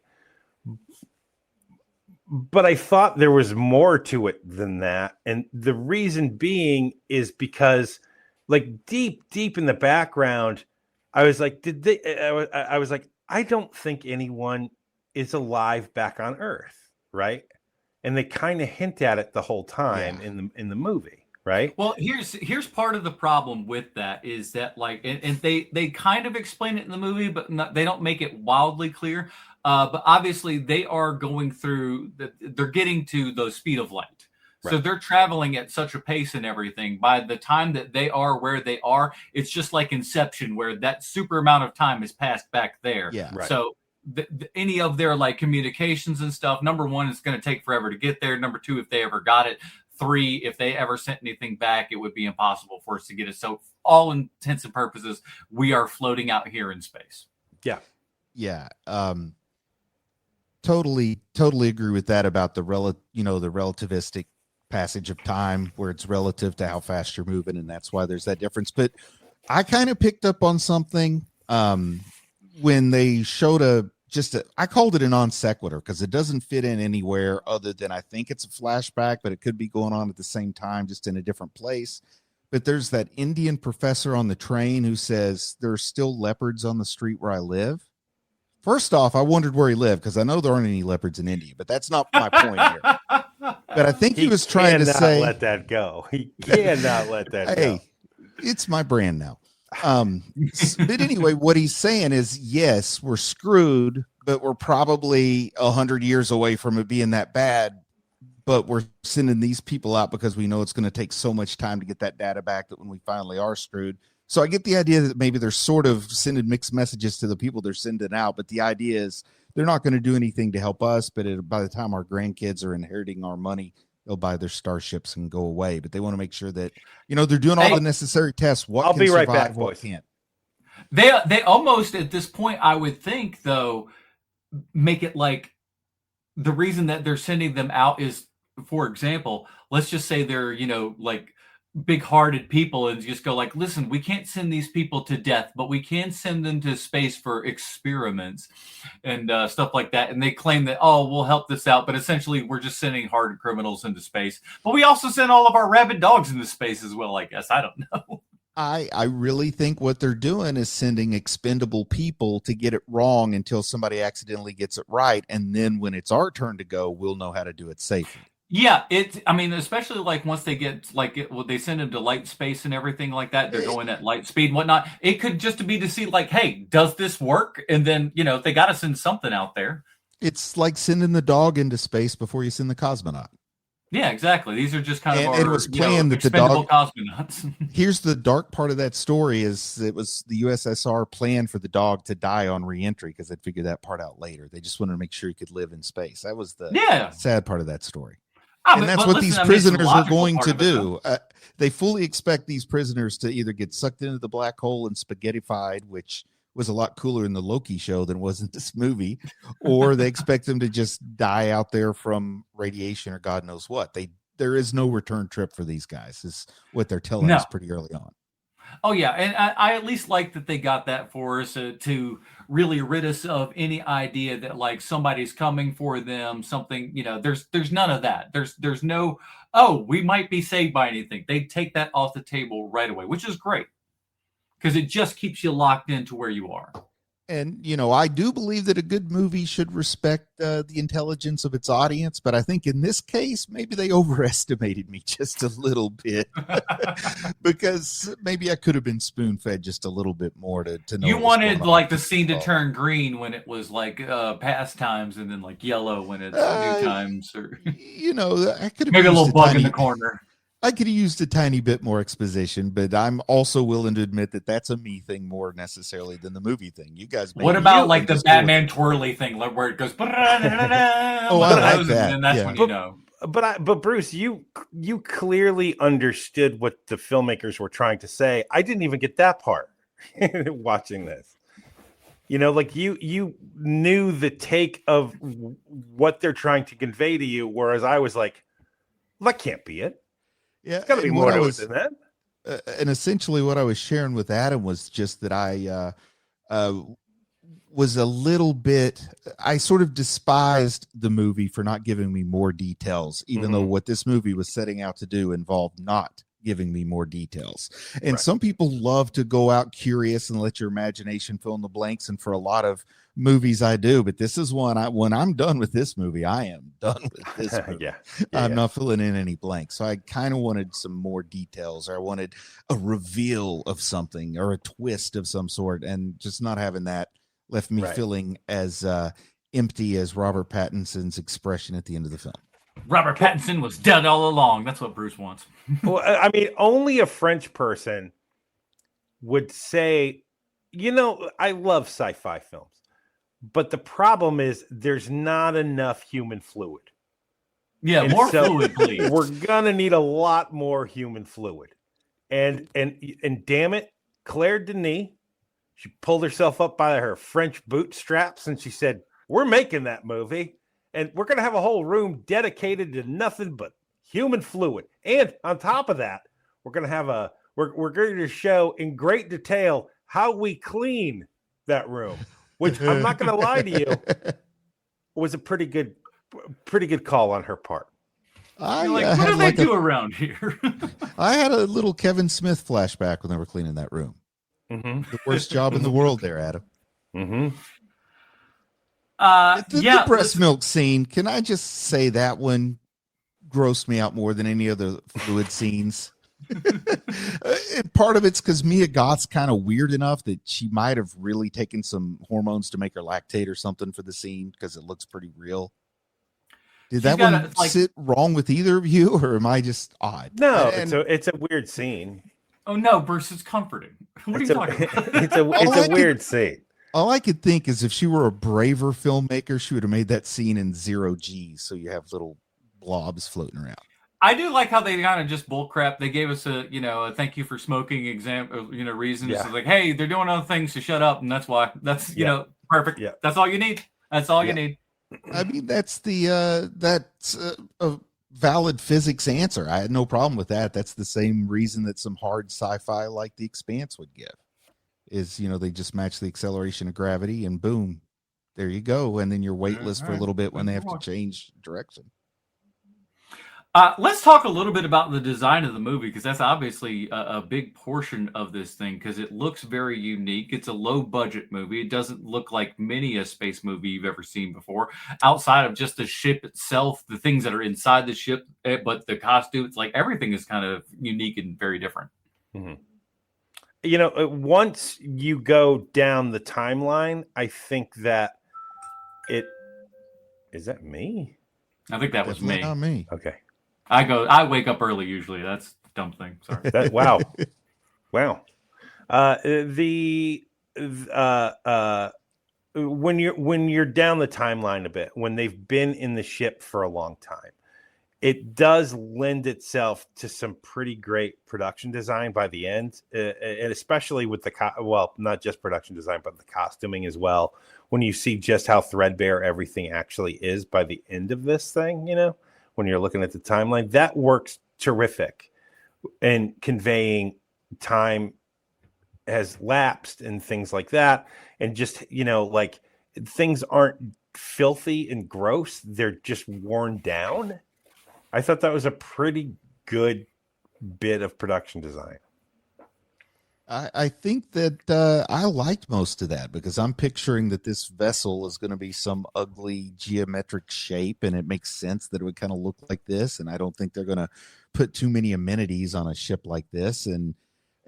Speaker 2: But I thought there was more to it than that. And the reason being is because, like, deep in the background, I was like, I was like, I don't think anyone is alive back on Earth, right? And they kind of hint at it the whole time in the movie. right?
Speaker 1: Well, here's part of the problem with that is that like, and they kind of explain it in the movie, but they don't make it wildly clear. But obviously, they are going through they're getting to the speed of light. So
Speaker 2: Right.
Speaker 1: they're traveling at such a pace and everything. By the time that they are where they are, it's just like Inception, where that super amount of time has passed back there.
Speaker 3: Yeah.
Speaker 2: Right.
Speaker 1: So any of their like communications and stuff, number one, it's going to take forever to get there. Number two, if they ever got it. Three, if they ever sent anything back, it would be impossible for us to get it. So all intents and purposes, we are floating out here in space.
Speaker 2: Yeah.
Speaker 3: Yeah. Totally agree with that about the relativistic passage of time, where it's relative to how fast you're moving, and that's why there's that difference. But I kind of picked up on something when they showed I called it a non sequitur because it doesn't fit in anywhere other than I think it's a flashback, but it could be going on at the same time, just in a different place. But there's that Indian professor on the train who says there are still leopards on the street where I live. First off, I wondered where he lived because I know there aren't any leopards in India, but that's not my point here. But I think he was trying to say,
Speaker 2: let that go. He cannot let that go.
Speaker 3: Hey, it's my brand now. But anyway, what he's saying is, yes, we're screwed, but we're probably 100 years away from it being that bad. But we're sending these people out because we know it's going to take so much time to get that data back that when we finally are screwed. So I get the idea that maybe they're sort of sending mixed messages to the people they're sending out. But the idea is they're not going to do anything to help us. But by the time our grandkids are inheriting our money, they'll buy their starships and go away. But they want to make sure that, they're doing all the necessary tests.
Speaker 2: I'll be right back, boys.
Speaker 3: Can't.
Speaker 1: They almost at this point, I would think, though, make it like the reason that they're sending them out is, for example, let's just say they're, like big-hearted people and just go like, listen, we can't send these people to death, but we can send them to space for experiments and stuff like that. And they claim that, we'll help this out, but essentially we're just sending hardened criminals into space. But we also send all of our rabid dogs into space as well, I guess. I don't know.
Speaker 3: I really think what they're doing is sending expendable people to get it wrong until somebody accidentally gets it right. And then when it's our turn to go, we'll know how to do it safely.
Speaker 1: Yeah, especially like once they get they send them to light space and everything like that. They're going at light speed and whatnot. It could just be to see like, hey, does this work? And then, they got to send something out there.
Speaker 3: It's like sending the dog into space before you send the cosmonaut.
Speaker 1: Yeah, exactly. These are just kind of
Speaker 3: it was planned that the dog
Speaker 1: cosmonauts.
Speaker 3: Here's the dark part of that story is it was the USSR planned for the dog to die on reentry because they'd figure that part out later. They just wanted to make sure he could live in space. That was the sad part of that story. And that's what these prisoners are going to do. They fully expect these prisoners to either get sucked into the black hole and spaghettified, which was a lot cooler in the Loki show than was in this movie, or they expect them to just die out there from radiation or God knows what. There is no return trip for these guys, is what they're telling us pretty early on.
Speaker 1: Oh, yeah. And I at least like that they got that for us to really rid us of any idea that like somebody's coming for them, something, there's none of that. There's no, we might be saved by anything. They take that off the table right away, which is great because it just keeps you locked into where you are.
Speaker 3: And, I do believe that a good movie should respect the intelligence of its audience. But I think in this case, maybe they overestimated me just a little bit because maybe I could have been spoon fed just a little bit more to know.
Speaker 1: You wanted like the scene to turn green when it was like past times and then like yellow when it's new times. Or
Speaker 3: I could have
Speaker 1: maybe a little bug in the corner.
Speaker 3: I could have used a tiny bit more exposition, but I'm also willing to admit that that's a me thing more necessarily than the movie thing. You guys,
Speaker 1: what about like the Batman twirly thing, like where it goes?
Speaker 3: I like that.
Speaker 1: And that's when
Speaker 2: But Bruce, you clearly understood what the filmmakers were trying to say. I didn't even get that part watching this. Like you knew the take of what they're trying to convey to you, whereas I was like, well, that can't be it.
Speaker 3: Yeah,
Speaker 2: it's got to be more to it than that.
Speaker 3: And essentially what I was sharing with Adam was just that I was a little bit, I sort of despised the movie for not giving me more details, even though what this movie was setting out to do involved not giving me more details. And some people love to go out curious and let your imagination fill in the blanks. And for a lot of movies I do, but this is one when I'm done with this movie, I am done with this movie. I'm not filling in any blanks. So I kind of wanted some more details, or I wanted a reveal of something or a twist of some sort, and just not having that left me feeling as empty as Robert Pattinson's expression at the end of the film.
Speaker 1: Robert Pattinson was dead all along. That's what Bruce wants.
Speaker 2: Well, I mean, only a French person would say, I love sci-fi films, but the problem is there's not enough human fluid.
Speaker 1: Yeah, and more fluid, please.
Speaker 2: We're gonna need a lot more human fluid. And damn it, Claire Denis, she pulled herself up by her French bootstraps and she said, "We're making that movie. And we're going to have a whole room dedicated to nothing but human fluid. And on top of that, we're going to we're going to show in great detail how we clean that room," which I'm not going to lie to you, was a pretty good call on her part.
Speaker 1: What do they do around here?
Speaker 3: I had a little Kevin Smith flashback when they were cleaning that room. The worst job in the world there, Adam. The breast milk scene, can I just say that one grossed me out more than any other fluid scenes? And part of it's because Mia Goth's kind of weird enough that she might have really taken some hormones to make her lactate or something for the scene, because it looks pretty real. Did that one sit wrong with either of you, or am I just odd?
Speaker 2: No, it's a weird scene.
Speaker 1: Oh no, Bruce, it's comforting. What are you talking about?
Speaker 2: It's a weird scene.
Speaker 3: All I could think is if she were a braver filmmaker, she would have made that scene in 0G, so you have little blobs floating around.
Speaker 1: I do like how they kind of just bullcrap. They gave us a thank you for smoking reasons.
Speaker 2: Yeah.
Speaker 1: So like, hey, they're doing other things, to shut up, and that's why. That's perfect.
Speaker 2: Yeah.
Speaker 1: That's all you need. That's all you need.
Speaker 3: I mean, that's a valid physics answer. I had no problem with that. That's the same reason that some hard sci-fi like The Expanse would give. Is they just match the acceleration of gravity and boom, there you go, and then you're weightless for a little bit when they have to change direction.
Speaker 1: Let's talk a little bit about the design of the movie, because that's obviously a big portion of this thing, because it looks very unique. It's a low budget movie. It doesn't look like many a space movie you've ever seen before, outside of just the ship itself, the things that are inside the ship, but the costumes, like everything is kind of unique and very different.
Speaker 2: Once you go down the timeline, I think that is that me?
Speaker 1: I think that was me.
Speaker 3: Not me.
Speaker 2: Okay.
Speaker 1: I wake up early usually. That's a dumb thing. Sorry.
Speaker 2: Wow. When you're down the timeline a bit, when they've been in the ship for a long time, it does lend itself to some pretty great production design by the end, and especially with not just production design, but the costuming as well. When you see just how threadbare everything actually is by the end of this thing, when you're looking at the timeline, that works terrific, and conveying time has lapsed and things like that, and just like things aren't filthy and gross; they're just worn down. I thought that was a pretty good bit of production design.
Speaker 3: I think that I liked most of that, because I'm picturing that this vessel is going to be some ugly geometric shape, and it makes sense that it would kind of look like this. And I don't think they're going to put too many amenities on a ship like this. And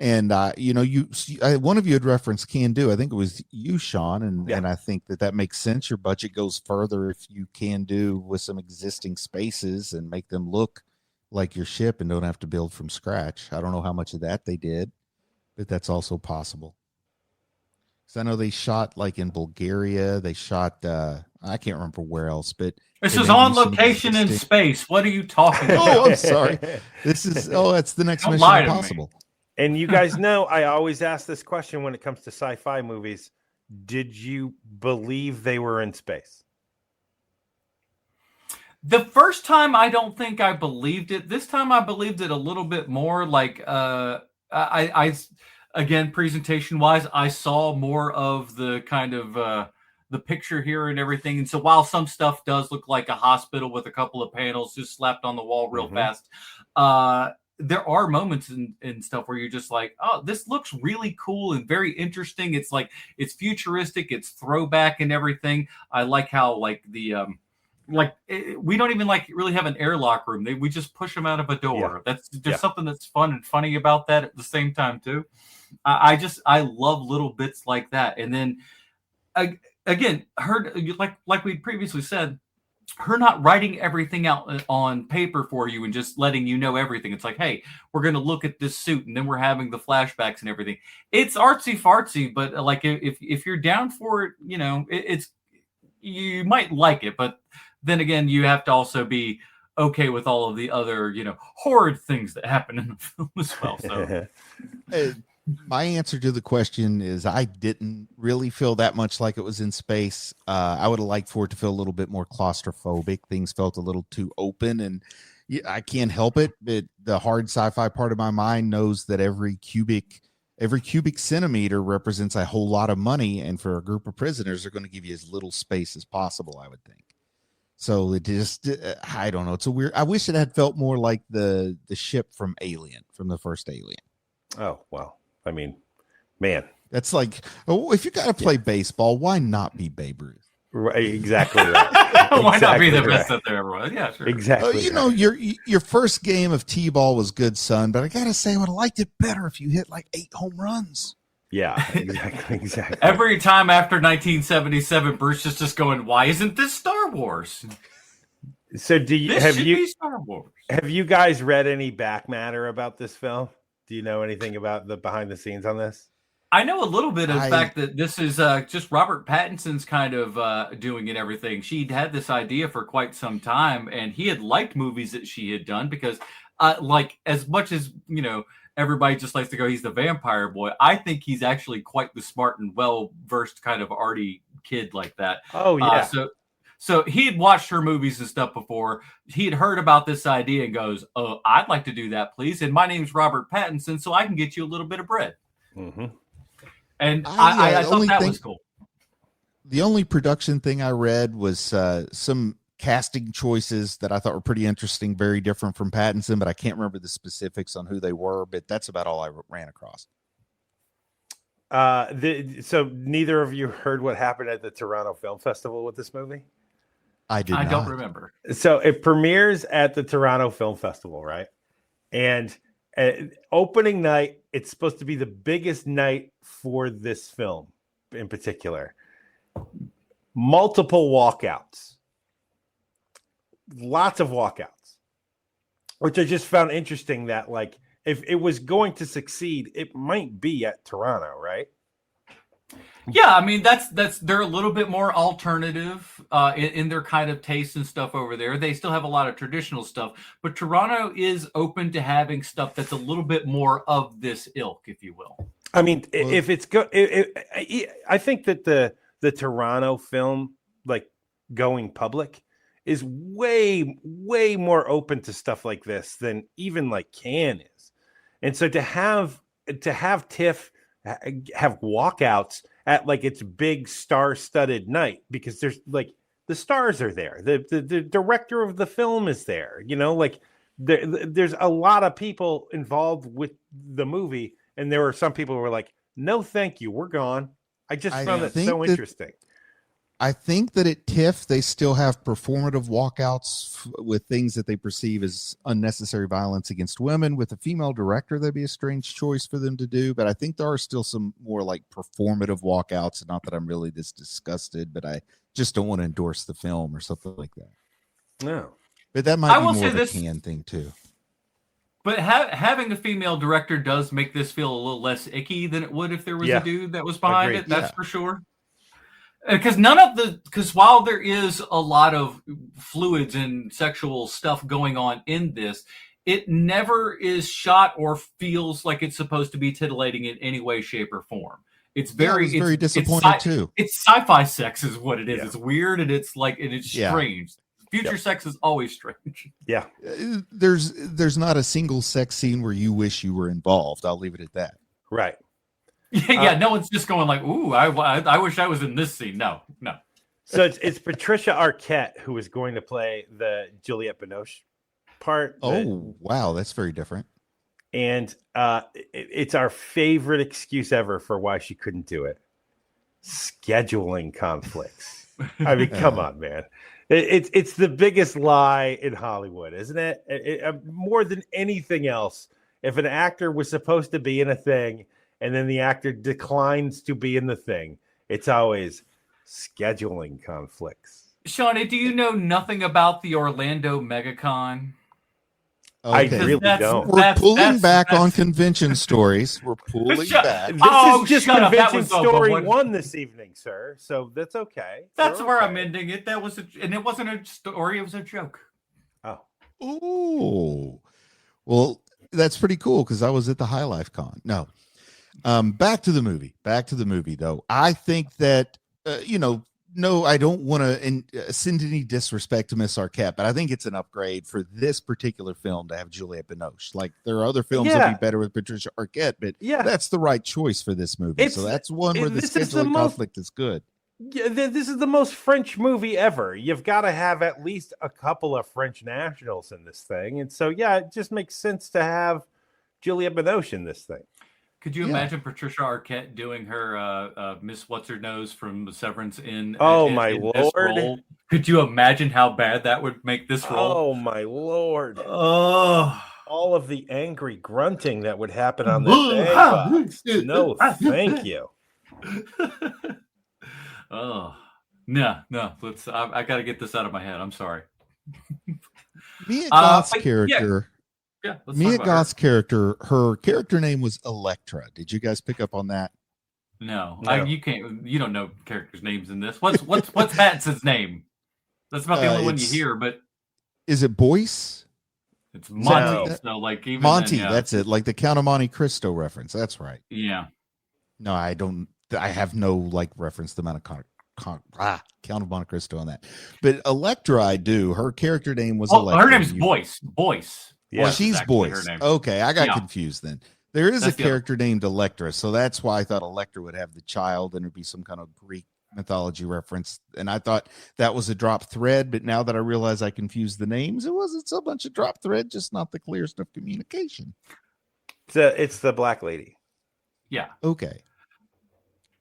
Speaker 3: one of you had referenced Can Do. I think it was you, Sean, and I think that makes sense. Your budget goes further if you can do with some existing spaces and make them look like your ship and don't have to build from scratch. I don't know how much of that they did, but that's also possible. Because I know they shot like in Bulgaria. They shot I can't remember where else, but
Speaker 1: this is on location in space. What are you talking about?
Speaker 3: Oh, I'm sorry. That's the next
Speaker 1: Don't
Speaker 3: Mission
Speaker 1: lie to me.
Speaker 3: Impossible.
Speaker 2: And you guys know I always ask this question when it comes to sci-fi movies. Did you believe they were in space?
Speaker 1: The first time, I don't think I believed it. This time I believed it a little bit more. Like I again, presentation-wise, I saw more of the kind of the picture here and everything. And so while some stuff does look like a hospital with a couple of panels just slapped on the wall real fast, there are moments in stuff where you're just like, oh, this looks really cool and very interesting. It's like it's futuristic, it's throwback and everything. I like how like we don't even like really have an airlock room. We just push them out of a door. That's just something that's fun and funny about that at the same time too. I love little bits like that. And then again, her like we previously said, her not writing everything out on paper for you and just letting you know everything. It's like, hey, we're going to look at this suit, and then we're having the flashbacks and everything. It's artsy fartsy, but like if you're down for it, you know, it's you might like it, but then again, you have to also be okay with all of the other, you know, horrid things that happen in the film as well. So.
Speaker 3: My answer to the question is I didn't really feel that much like it was in space. I would have liked for it to feel a little bit more claustrophobic. Things felt a little too open, and I can't help it. But the hard sci-fi part of my mind knows that every cubic centimeter represents a whole lot of money, and for a group of prisoners, they're going to give you as little space as possible, I would think. So it just, I don't know. It's a weird. I wish it had felt more like the ship from Alien, from the first Alien.
Speaker 2: Oh, wow. I mean, man,
Speaker 3: that's like, oh, if you got to play baseball, why not be Babe Ruth?
Speaker 2: Right, exactly right.
Speaker 1: Why not be the best that there ever was? Yeah, sure.
Speaker 2: Exactly.
Speaker 3: You know, your first game of T-ball was good, son, but I gotta say, I would have liked it better if you hit like 8 home runs.
Speaker 2: Yeah, exactly.
Speaker 1: Every time after 1977, Bruce is just going, "Why isn't this Star Wars?"
Speaker 2: So, have you guys read any back matter about this film? Do you know anything about the behind the scenes on this?
Speaker 1: I know a little bit of the fact that this is just Robert Pattinson's kind of doing and everything. She'd had this idea for quite some time, and he had liked movies that she had done because, like, as much as, you know, everybody just likes to go, he's the vampire boy, I think he's actually quite the smart and well-versed kind of arty kid like that.
Speaker 2: Oh, yeah.
Speaker 1: So he had watched her movies and stuff before. He had heard about this idea and goes, "Oh, I'd like to do that, please. And my name's Robert Pattinson, so I can get you a little bit of bread." Mm-hmm. And I thought that was cool.
Speaker 3: The only production thing I read was some casting choices that I thought were pretty interesting, very different from Pattinson, but I can't remember the specifics on who they were. But that's about all I ran across.
Speaker 2: So neither of you heard what happened at the Toronto Film Festival with this movie?
Speaker 3: I
Speaker 1: don't remember.
Speaker 2: So it premieres at the Toronto Film Festival, right? And opening night, it's supposed to be the biggest night for this film in particular. Multiple walkouts. Lots of walkouts. Which I just found interesting that, like, if it was going to succeed, it might be at Toronto, right?
Speaker 1: Yeah, I mean they're a little bit more alternative in their kind of taste and stuff over there. They still have a lot of traditional stuff, but Toronto is open to having stuff that's a little bit more of this ilk, if you will.
Speaker 2: I mean, if it's good, I think that the Toronto film, like, going public, is way more open to stuff like this than even like Cannes is, and so to have TIFF have walkouts at like its big star-studded night, because there's like the stars are there, the director of the film is there, you know, like there's a lot of people involved with the movie, and there were some people who were like, no thank you, we're gone. I just found that so interesting.
Speaker 3: I think that at TIFF they still have performative walkouts with things that they perceive as unnecessary violence against women. With a female director, that'd be a strange choice for them to do. But I think there are still some more like performative walkouts. Not that I'm really this disgusted, but I just don't want to endorse the film or something like that.
Speaker 2: No,
Speaker 3: but that might be more of a Cannes thing too.
Speaker 1: But having a female director does make this feel a little less icky than it would if there was a dude that was behind it. That's for sure. Because while there is a lot of fluids and sexual stuff going on in this, it never is shot or feels like it's supposed to be titillating in any way, shape, or form. It's very
Speaker 3: disappointing too.
Speaker 1: It's sci-fi sex is what it is. Yeah. It's weird and it's strange. Future sex is always strange.
Speaker 2: Yeah.
Speaker 3: There's not a single sex scene where you wish you were involved. I'll leave it at that.
Speaker 2: Right.
Speaker 1: Yeah, no one's just going like, "Ooh, I wish I was in this scene." No.
Speaker 2: So it's Patricia Arquette who is going to play the Juliette Binoche part.
Speaker 3: Oh, wow, that's very different.
Speaker 2: And it's our favorite excuse ever for why she couldn't do it. Scheduling conflicts. I mean, come on, man. It's the biggest lie in Hollywood, isn't it? More than anything else, if an actor was supposed to be in a thing and then the actor declines to be in the thing, it's always scheduling conflicts.
Speaker 1: Shawnee, do you know nothing about the Orlando MegaCon?
Speaker 3: Okay.
Speaker 2: I really don't.
Speaker 3: We're pulling back on convention stories. We're pulling back.
Speaker 2: This is just
Speaker 1: shut up. That
Speaker 2: convention
Speaker 1: was the
Speaker 2: story
Speaker 1: one.
Speaker 2: one this evening, sir. So that's okay.
Speaker 1: That's
Speaker 2: We're
Speaker 1: where
Speaker 2: okay.
Speaker 1: I'm ending it. That was, and it wasn't a story. It was a joke.
Speaker 2: Oh,
Speaker 3: Ooh. Well, that's pretty cool because I was at the High Life Con. No. Back to the movie. Back to the movie, though. I think that, no, I don't want to send any disrespect to Miss Arquette, but I think it's an upgrade for this particular film to have Juliette Binoche. Like, there are other films that would be better with Patricia Arquette, but that's the right choice for this movie. So that's one where the scheduling conflict is good.
Speaker 2: Yeah, this is the most French movie ever. You've got to have at least a couple of French nationals in this thing. And so, yeah, it just makes sense to have Juliette Binoche in this thing.
Speaker 1: Could you imagine Patricia Arquette doing her Miss What's-Her-Nose from Severance in
Speaker 2: my
Speaker 1: in
Speaker 2: Lord.
Speaker 1: this role? Could you imagine how bad that would make this role?
Speaker 2: Oh, my Lord.
Speaker 1: Oh.
Speaker 2: All of the angry grunting that would happen on this day. No, thank you.
Speaker 1: Oh. No. Let's. I got to get this out of my head. I'm sorry.
Speaker 3: Mia Goth's character...
Speaker 1: Yeah,
Speaker 3: Mia Goth's character, her character name was Electra. Did you guys pick up on that?
Speaker 1: No. You can't. You don't know characters' names in this. What's Matson's name? That's about the only one you hear. But
Speaker 3: is it Boyce?
Speaker 1: It's Monty. So like even
Speaker 3: Monty.
Speaker 1: then, yeah.
Speaker 3: That's it. Like the Count of Monte Cristo reference. That's right.
Speaker 1: Yeah.
Speaker 3: No, I don't. I have no like reference to Count of Monte Cristo on that. But Electra, I do. Her character name was Electra.
Speaker 1: Her name's Boyce. Boyce.
Speaker 3: Yeah, she's Boyce. Okay, I got confused then. There is a character named Electra, so that's why I thought Electra would have the child and it'd be some kind of Greek mythology reference. And I thought that was a drop thread, but now that I realize I confused the names, it wasn't so much a drop thread, just not the clearest of communication.
Speaker 2: It's the black lady.
Speaker 1: Yeah.
Speaker 3: Okay.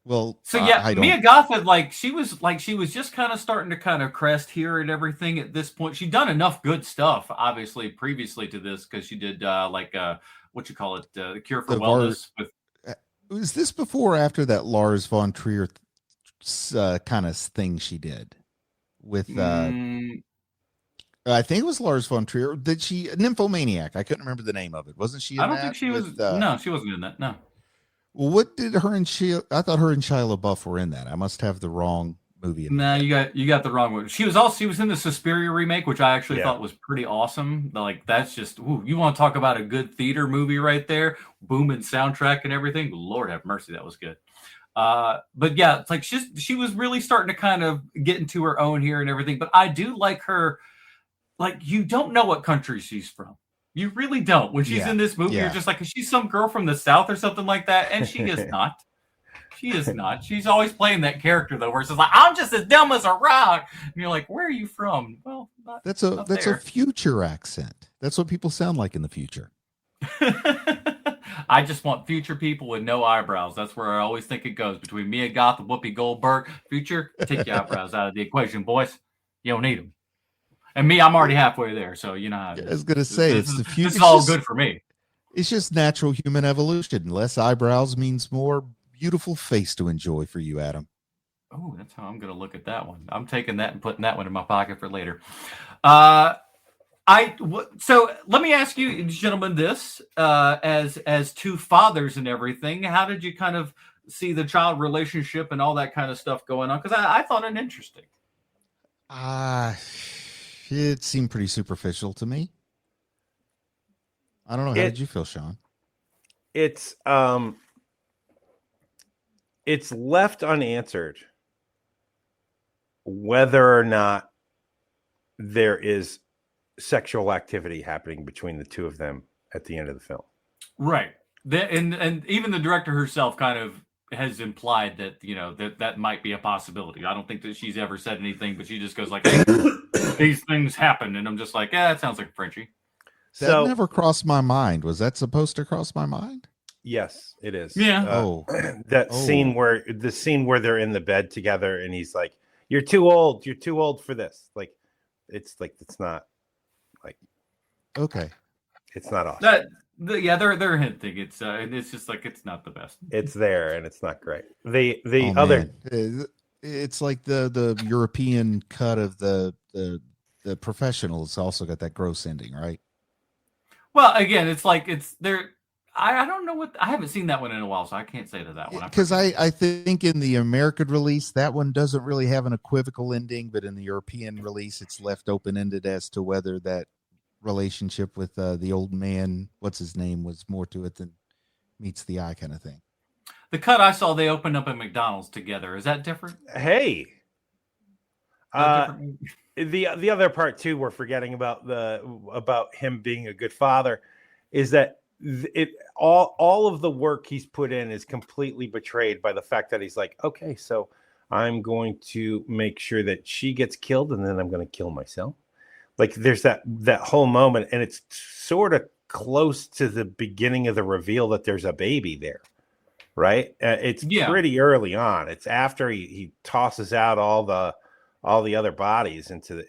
Speaker 3: Well,
Speaker 1: so Mia Goth had she was just kind of starting to kind of crest here and everything at this point. She'd done enough good stuff, obviously, previously to this, because she did what you call it, the Cure for Wellness.
Speaker 3: Was this before or after that Lars von Trier kind of thing she did with? I think it was Lars von Trier. Did she Nymphomaniac? I couldn't remember the name of it. Wasn't she?
Speaker 1: I don't think she was. No, she wasn't in that. No.
Speaker 3: Well, what did her and Shia? I thought her and Shia LaBeouf were in that. I must have the wrong movie.
Speaker 1: No, you got the wrong one. She was in the Suspiria remake, which I actually thought was pretty awesome. Like that's just you want to talk about a good theater movie right there, booming soundtrack and everything. Lord have mercy, that was good. But yeah, it's like she was really starting to kind of get into her own here and everything. But I do like her. Like you don't know what country she's from. You really don't. When she's in this movie, you're just like, is she some girl from the South or something like that? And she is not. She is not. She's always playing that character, though, where it's like, I'm just as dumb as a rock. And you're like, where are you from? Well,
Speaker 3: that's a future accent. That's what people sound like in the future.
Speaker 1: I just want future people with no eyebrows. That's where I always think it goes. Between Mia Goth and Whoopi Goldberg, future, take your eyebrows out of the equation, boys. You don't need them. And me, I'm already halfway there, so you know how it is.
Speaker 3: I was going to say, it's the future.
Speaker 1: This is all good for me.
Speaker 3: It's just natural human evolution. Less eyebrows means more beautiful face to enjoy for you, Adam.
Speaker 1: Oh, that's how I'm going to look at that one. I'm taking that and putting that one in my pocket for later. So let me ask you, gentlemen, this as two fathers and everything, how did you kind of see the child relationship and all that kind of stuff going on? Because I thought it interesting.
Speaker 3: It seemed pretty superficial to me. I don't know. How did you feel, Sean?
Speaker 2: It's left unanswered whether or not there is sexual activity happening between the two of them at the end of the film.
Speaker 1: Right. And even the director herself kind of has implied that, you know, that might be a possibility. I don't think that she's ever said anything, but she just goes like, hey, these things happen. And I'm just like, that sounds like Frenchie.
Speaker 3: That never crossed my mind. Was that supposed to cross my mind?
Speaker 2: Yes, it is.
Speaker 1: Yeah.
Speaker 2: That scene where they're in the bed together and he's like, "You're too old. You're too old for this." It's not
Speaker 3: okay.
Speaker 2: It's not awesome.
Speaker 1: They're hinting. It's just like it's not the best.
Speaker 2: It's there and it's not great. Man.
Speaker 3: It's like the European cut of the Professionals also got that gross ending, right?
Speaker 1: Well, again, it's like it's there. I don't know I haven't seen that one in a while, so I can't say that one.
Speaker 3: Because I think in the American release, that one doesn't really have an equivocal ending, but in the European release, it's left open-ended as to whether that relationship with the old man, what's his name, was more to it than meets the eye kind of thing.
Speaker 1: The cut I saw, they opened up at McDonald's together. Is that different?
Speaker 2: Hey. The other part too we're forgetting about him being a good father is that all of the work he's put in is completely betrayed by the fact that he's like, okay, so I'm going to make sure that she gets killed and then I'm going to kill myself. Like there's that whole moment, and it's sort of close to the beginning of the reveal that there's a baby there, right? It's pretty early on. It's after he tosses out all the other bodies into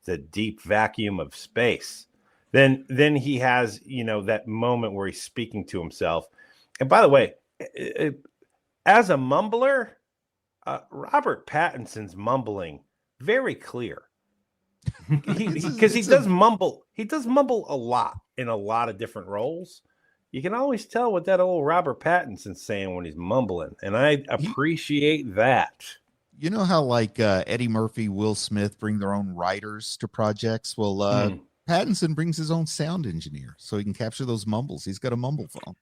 Speaker 2: the deep vacuum of space. Then he has, that moment where he's speaking to himself. And by the way, as a mumbler, Robert Pattinson's mumbling very clear. Because he does mumble a lot in a lot of different roles. You can always tell what that old Robert Pattinson's saying when he's mumbling, and I appreciate that.
Speaker 3: You know how like Eddie Murphy, Will Smith bring their own writers to projects? Well, Pattinson brings his own sound engineer so he can capture those mumbles. He's got a mumble phone.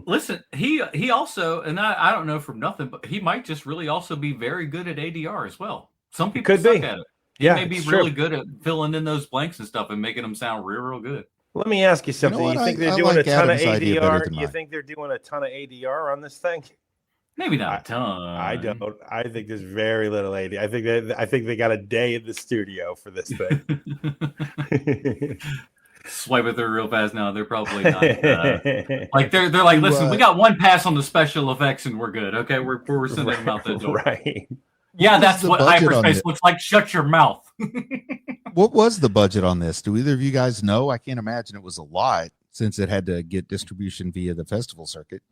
Speaker 1: Listen, he also, and I don't know from nothing, but he might just really also be very good at ADR as well. Some people suck at it. He may be really good at filling in those blanks and stuff and making them sound real good.
Speaker 2: Let me ask you something. You think they're doing a ton of ADR? You think they're doing a ton of ADR on this thing?
Speaker 1: Maybe not a ton.
Speaker 2: I don't. I think there's very little ADR. I think they got a day in the studio for this thing.
Speaker 1: Swipe it through real fast now. They're probably not. Like they're like, listen, we got one pass on the special effects and we're good. Okay, we're sending them out the door.
Speaker 2: Right.
Speaker 1: Yeah, that's what hyperspace looks like. Shut your mouth.
Speaker 3: What was the budget on this? Do either of you guys know? I can't imagine it was a lot since it had to get distribution via the festival circuit.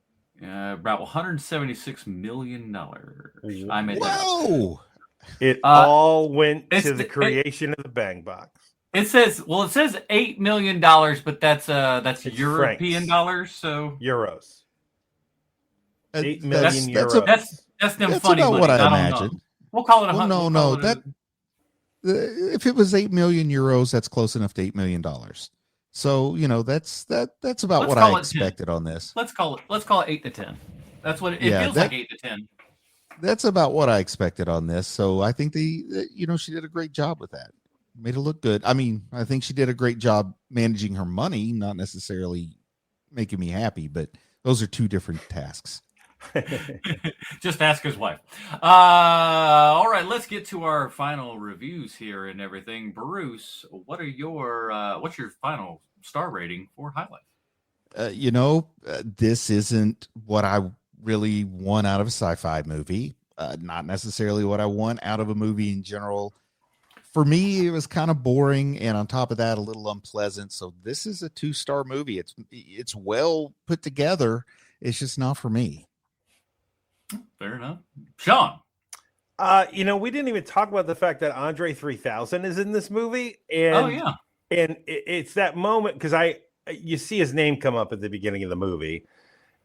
Speaker 1: About $176 million.
Speaker 3: Whoa!
Speaker 2: It all went to the creation of the Bang Box.
Speaker 1: It says $8 million, but that's European dollars, so
Speaker 2: euros. 8 million euros.
Speaker 1: That's them
Speaker 3: that's
Speaker 1: funny
Speaker 3: about
Speaker 1: money.
Speaker 3: what I
Speaker 1: don't
Speaker 3: imagined.
Speaker 1: know. We'll call it
Speaker 3: if it was 8 million euros, that's close enough to $8 million. So that's about what I expected on this.
Speaker 1: Let's call it 8 to 10. That's what it feels like. 8 to 10.
Speaker 3: That's about what I expected on this. So I think she did a great job with that. Made it look good. I mean, I think she did a great job managing her money, not necessarily making me happy, but those are two different tasks.
Speaker 1: Just ask his wife. All right, let's get to our final reviews here and everything. Bruce, what's your final star rating for High Life?
Speaker 3: This isn't what I really want out of a sci-fi movie. Not necessarily what I want out of a movie in general. For me, it was kind of boring, and on top of that, a little unpleasant. So this is a 2-star movie. It's well put together. It's just not for me.
Speaker 1: Fair enough. Sean.
Speaker 2: We didn't even talk about the fact that Andre 3000 is in this movie. And, and it's that moment because you see his name come up at the beginning of the movie,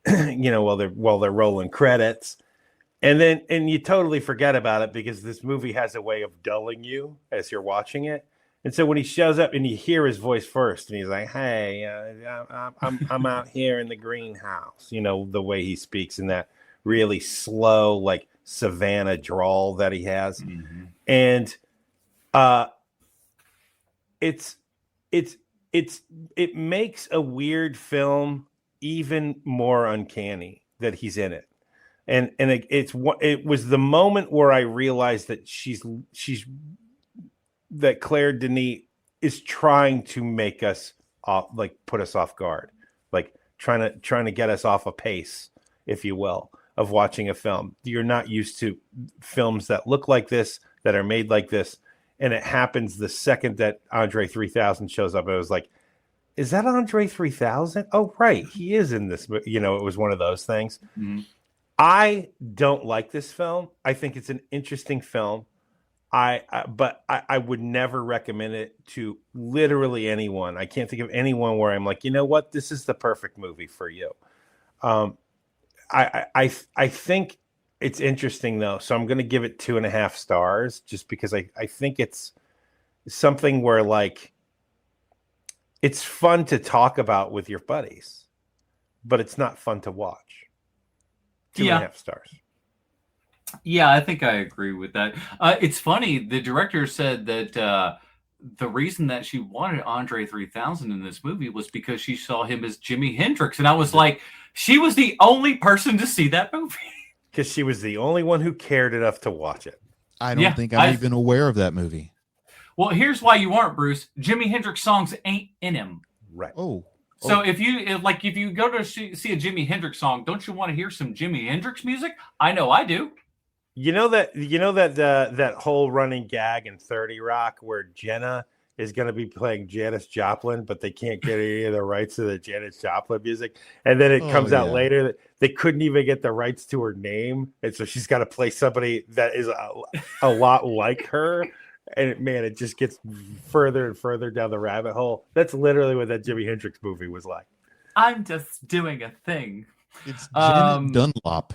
Speaker 2: while they're rolling credits. And you totally forget about it because this movie has a way of dulling you as you're watching it. And so when he shows up and you hear his voice first and he's like, hey, I'm out here in the greenhouse, the way he speaks in that really slow, like Savannah drawl that he has. Mm-hmm. And it makes a weird film even more uncanny that he's in it. And it was the moment where I realized that that Claire Denis is trying to make us off, like put us off guard, like trying to get us off a pace, if you will, of watching a film. You're not used to films that look like this, that are made like this, and it happens the second that Andre 3000 shows up. It was like, is that Andre 3000? Oh, right, he is in this. You know, it was one of those things.
Speaker 1: Mm-hmm.
Speaker 2: I don't like this film. I think it's an interesting film. But I would never recommend it to literally anyone. I can't think of anyone where I'm like, you know what, this is the perfect movie for you. I think it's interesting though, so I'm going to give it 2.5 stars, just because I think it's something where like it's fun to talk about with your buddies, but it's not fun to watch. 2.5 stars.
Speaker 1: Yeah, I think I agree with that. It's funny. The director said that the reason that she wanted Andre 3000 in this movie was because she saw him as Jimi Hendrix. And I was like, she was the only person to see that movie.
Speaker 2: Because she was the only one who cared enough to watch it.
Speaker 3: I don't think I'm even aware of that movie.
Speaker 1: Well, here's why you aren't, Bruce. Jimi Hendrix songs ain't in him.
Speaker 2: Right.
Speaker 1: So if you go to see a Jimi Hendrix song, don't you want to hear some Jimi Hendrix music? I know I do.
Speaker 2: You know that whole running gag in 30 Rock where Jenna is going to be playing Janis Joplin, but they can't get any of the rights to the Janis Joplin music, and then it comes out later that they couldn't even get the rights to her name, and so she's got to play somebody that is a lot like her. And man, it just gets further and further down the rabbit hole. That's literally what that Jimi Hendrix movie was like.
Speaker 1: I'm just doing a thing.
Speaker 3: It's Janet Dunlop.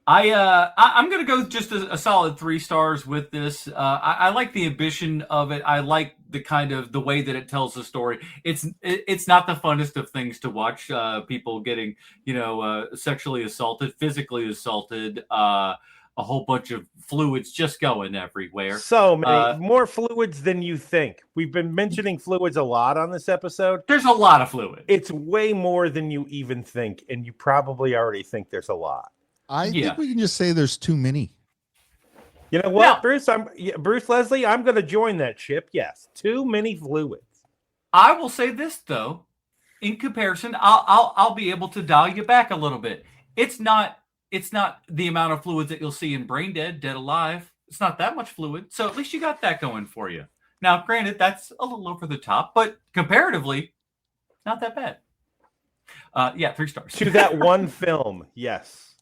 Speaker 1: I'm gonna go just a solid 3 stars with this. I like the ambition of it. I like the kind of the way that it tells the story. It's not the funnest of things to watch. People getting sexually assaulted, physically assaulted, a whole bunch of fluids just going everywhere.
Speaker 2: So many more fluids than you think. We've been mentioning fluids a lot on this episode.
Speaker 1: There's a lot of fluid.
Speaker 2: It's way more than you even think, and you probably already think there's a lot.
Speaker 3: I think we can just say there's too many.
Speaker 2: You know what, Bruce Leslie, I'm going to join that ship. Yes, too many fluids.
Speaker 1: I will say this though, in comparison, I'll be able to dial you back a little bit. It's not the amount of fluids that you'll see in Brain Dead, Dead Alive. It's not that much fluid, so at least you got that going for you. Now, granted, that's a little over the top, but comparatively, not that bad. 3 stars
Speaker 2: to that one film. Yes.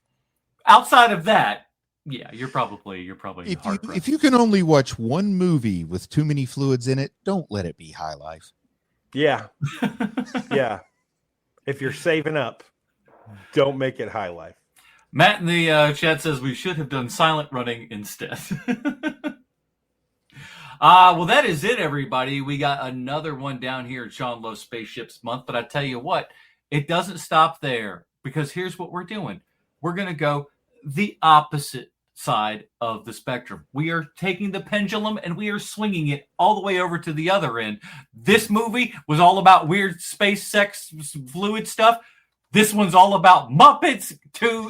Speaker 1: Outside of that, yeah, you're probably
Speaker 3: if you can only watch one movie with too many fluids in it, don't let it be High Life.
Speaker 2: Yeah. Yeah. If you're saving up, don't make it High Life.
Speaker 1: Matt in the chat says we should have done silent running instead. Well, that is it, everybody. We got another one down here at Sean Love Spaceships Month, but I tell you what, it doesn't stop there, because here's what we're doing. We're going to go the opposite side of the spectrum. We are taking the pendulum and we are swinging it all the way over to the other end. This movie was all about weird space sex fluid stuff. This one's all about Muppets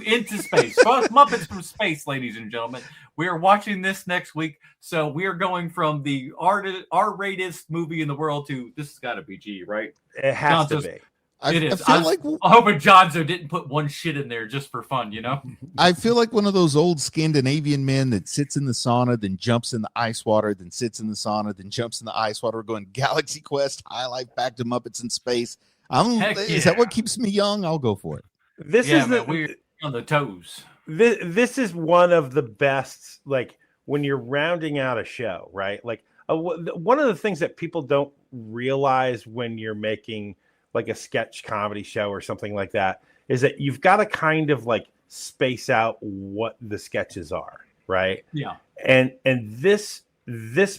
Speaker 1: into space. Muppets from space, ladies and gentlemen. We are watching this next week. So we are going from the R-rated movie in the world to this has got to be G, right?
Speaker 2: It has to be.
Speaker 1: It is. I hope Jonzo didn't put one shit in there just for fun, you know?
Speaker 3: I feel like one of those old Scandinavian men that sits in the sauna, then jumps in the ice water, then sits in the sauna, then jumps in the ice water, going Galaxy Quest, High Life, back to Muppets in space. Is that what keeps me young? I'll go for it.
Speaker 1: We're on the toes.
Speaker 2: This is one of the best, like, when you're rounding out a show, right? Like, one of the things that people don't realize when you're making like a sketch comedy show or something like that is that you've got to kind of like space out what the sketches are, right?
Speaker 1: Yeah.
Speaker 2: And this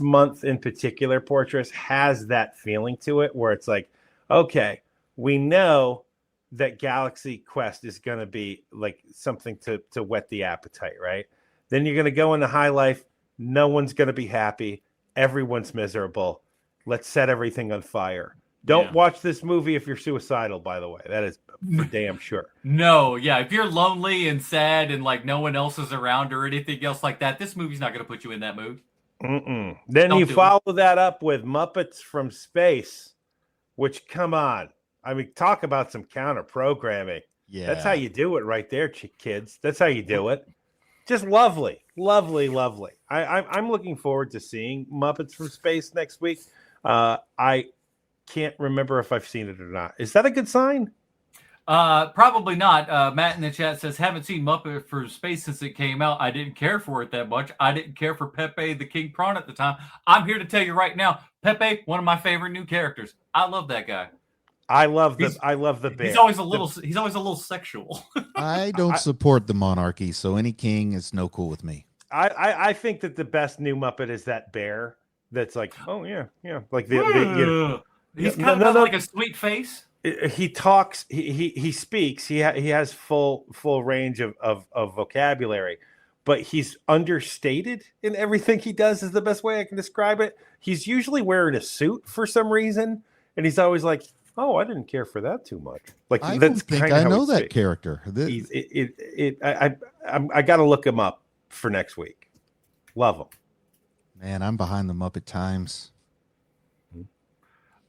Speaker 2: month in particular, Portress has that feeling to it where it's like, okay, we know that Galaxy Quest is going to be like something to whet the appetite, right? Then you're going to go into High Life. No one's going to be happy. Everyone's miserable. Let's set everything on fire. Don't watch this movie if you're suicidal, by the way. That is for damn sure.
Speaker 1: No, yeah. If you're lonely and sad and like no one else is around or anything else like that, this movie's not going to put you in that mood.
Speaker 2: Then you follow that up with Muppets from Space. Which, come on. I mean, talk about some counter programming.
Speaker 3: Yeah.
Speaker 2: That's how you do it right there, kids. That's how you do it. Just lovely, lovely, lovely. I'm looking forward to seeing Muppets from Space next week. I can't remember if I've seen it or not. Is that a good sign?
Speaker 1: Probably not. Matt in the chat says, haven't seen Muppet from Space since it came out. I didn't care for it that much. I didn't care for Pepe the King Prawn at the time. I'm here to tell you right now, Pepe, one of my favorite new characters. I love that guy.
Speaker 2: I love the bear.
Speaker 1: He's always a little sexual.
Speaker 3: I don't support the monarchy, so any king is no cool with me.
Speaker 2: I think that the best new Muppet is that bear. That's like, oh yeah, like
Speaker 1: he's kind of like a sweet face.
Speaker 2: He talks. He speaks. He has full range of vocabulary, but he's understated in everything he does. Is the best way I can describe it. He's usually wearing a suit for some reason, and he's always like, "Oh, I didn't care for that too much." Like
Speaker 3: I
Speaker 2: that's
Speaker 3: don't think I know that character.
Speaker 2: I got to look him up for next week. Love him.
Speaker 3: Man, I'm behind the Muppet Times.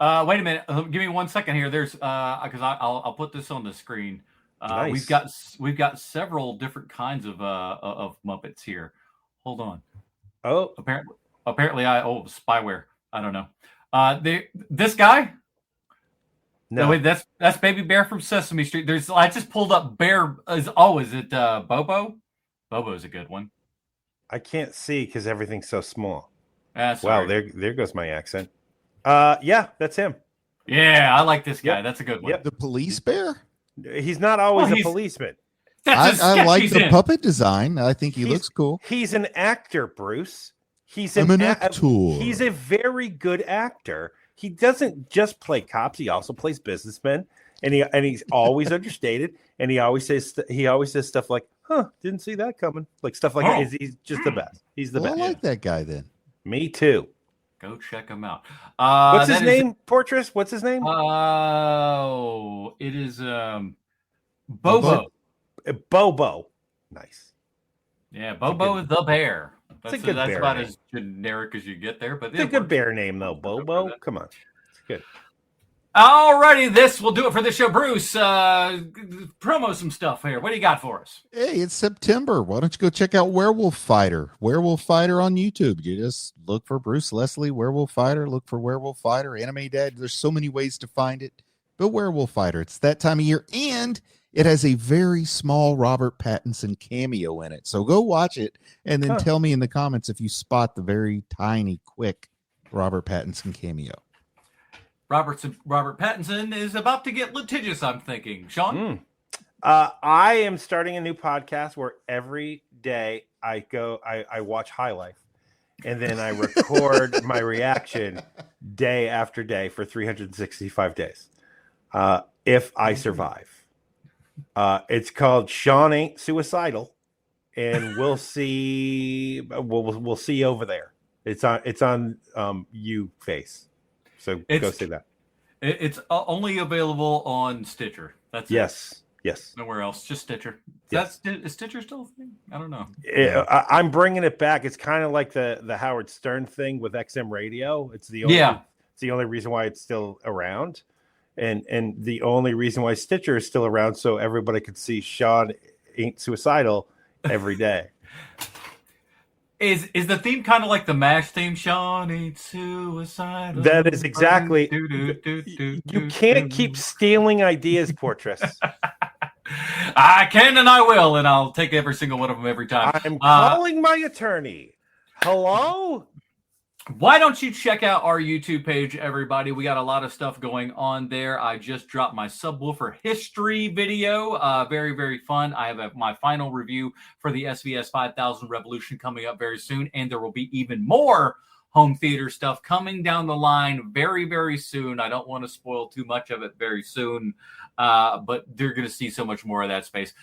Speaker 1: Wait a minute. Give me 1 second here. There's because I'll put this on the screen.
Speaker 2: Nice.
Speaker 1: We've got several different kinds of Muppets here. Hold on.
Speaker 2: Oh,
Speaker 1: apparently spyware. I don't know. This guy. No, wait, that's Baby Bear from Sesame Street. I just pulled up Bear. Is it Bobo? Bobo's a good one.
Speaker 2: I can't see because everything's so small.
Speaker 1: Wow,
Speaker 2: there goes my accent. Yeah, that's him.
Speaker 1: Yeah, I like this guy.
Speaker 2: Yep.
Speaker 1: That's a good one.
Speaker 3: Yep. The police bear?
Speaker 2: He's not always a policeman.
Speaker 3: I like the puppet design. I think he looks cool.
Speaker 2: He's an actor, Bruce. He's
Speaker 3: an actor.
Speaker 2: He's a very good actor. He doesn't just play cops. He also plays businessmen, and he's always understated. And he always says stuff like, "Huh, didn't see that coming." Like stuff like that. He's just the best. He's the best.
Speaker 3: I like that guy then.
Speaker 2: Me too.
Speaker 1: Go check him out.
Speaker 2: What's his name? Portress? What's his name?
Speaker 1: It is Bobo.
Speaker 2: Bobo. Nice.
Speaker 1: Yeah, Bobo is the bear. That's
Speaker 2: bear
Speaker 1: about
Speaker 2: name.
Speaker 1: As generic as you get there, but
Speaker 2: it's a good bear name though. Bobo. Come on, it's good.
Speaker 1: Alrighty, this will do it for this show. Bruce, promo some stuff here. What do you got for us?
Speaker 3: Hey, it's September. Why don't you go check out Werewolf Fighter? Werewolf Fighter on YouTube. You just look for Bruce Leslie, Werewolf Fighter. Look for Werewolf Fighter, Anime Dad. There's so many ways to find it. But Werewolf Fighter, it's that time of year, and it has a very small Robert Pattinson cameo in it. So go watch it, and then tell me in the comments if you spot the very tiny, quick Robert Pattinson cameo.
Speaker 1: Robert Pattinson is about to get litigious, I'm thinking. Sean?
Speaker 2: I am starting a new podcast where every day I watch High Life, and then I record my reaction day after day for 365 days. If I survive. It's called Sean Ain't Suicidal, and we'll see. We'll see over there. It's on face. So go see that.
Speaker 1: It's only available on Stitcher. That's
Speaker 2: yes.
Speaker 1: Nowhere else, just Stitcher.
Speaker 2: Yes.
Speaker 1: Is Stitcher still a thing? I don't know.
Speaker 2: I'm bringing it back. It's kind of like the Howard Stern thing with XM Radio. It's the only reason why it's still around, and the only reason why Stitcher is still around, so everybody could see Sean Ain't Suicidal every day.
Speaker 1: Is the theme kind of like the MASH theme? Sean ain't suicidal.
Speaker 2: That is exactly. You can't keep stealing ideas, Portress.
Speaker 1: I can and I will, and I'll take every single one of them every time.
Speaker 2: I'm calling my attorney. Hello?
Speaker 1: Why don't you check out our YouTube page, everybody? We got a lot of stuff going on there. I just dropped my subwoofer history video. Very, very fun. I have my final review for the SVS 5000 Revolution coming up very soon, and there will be even more home theater stuff coming down the line very, very soon. I don't want to spoil too much of it very soon, but they're going to see so much more of that space.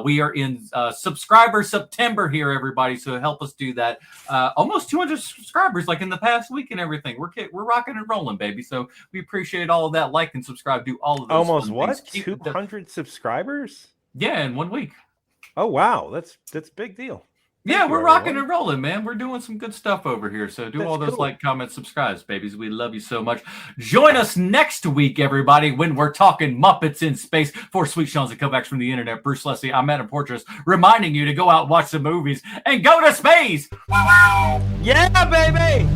Speaker 1: We are in subscriber September here, everybody, so help us do that. Almost 200 subscribers like in the past week and everything. We're rocking and rolling, baby, so we appreciate all of that. Like and subscribe, do all of those.
Speaker 2: Almost what? 200 subscribers?
Speaker 1: Yeah, in 1 week.
Speaker 2: Oh, wow. That's a big deal.
Speaker 1: Yeah, we're
Speaker 2: you,
Speaker 1: rocking
Speaker 2: everyone.
Speaker 1: and rolling, man. We're doing some good stuff over here. So do
Speaker 2: That's
Speaker 1: all those
Speaker 2: cool.
Speaker 1: like, comments, subscribes, babies. We love you so much. Join us next week, everybody, when we're talking Muppets in Space. For Sweet Sean's and comebacks from the internet, Bruce Leslie, I'm Adam Portress, reminding you to go out and watch the movies and go to space.
Speaker 2: Yeah, baby.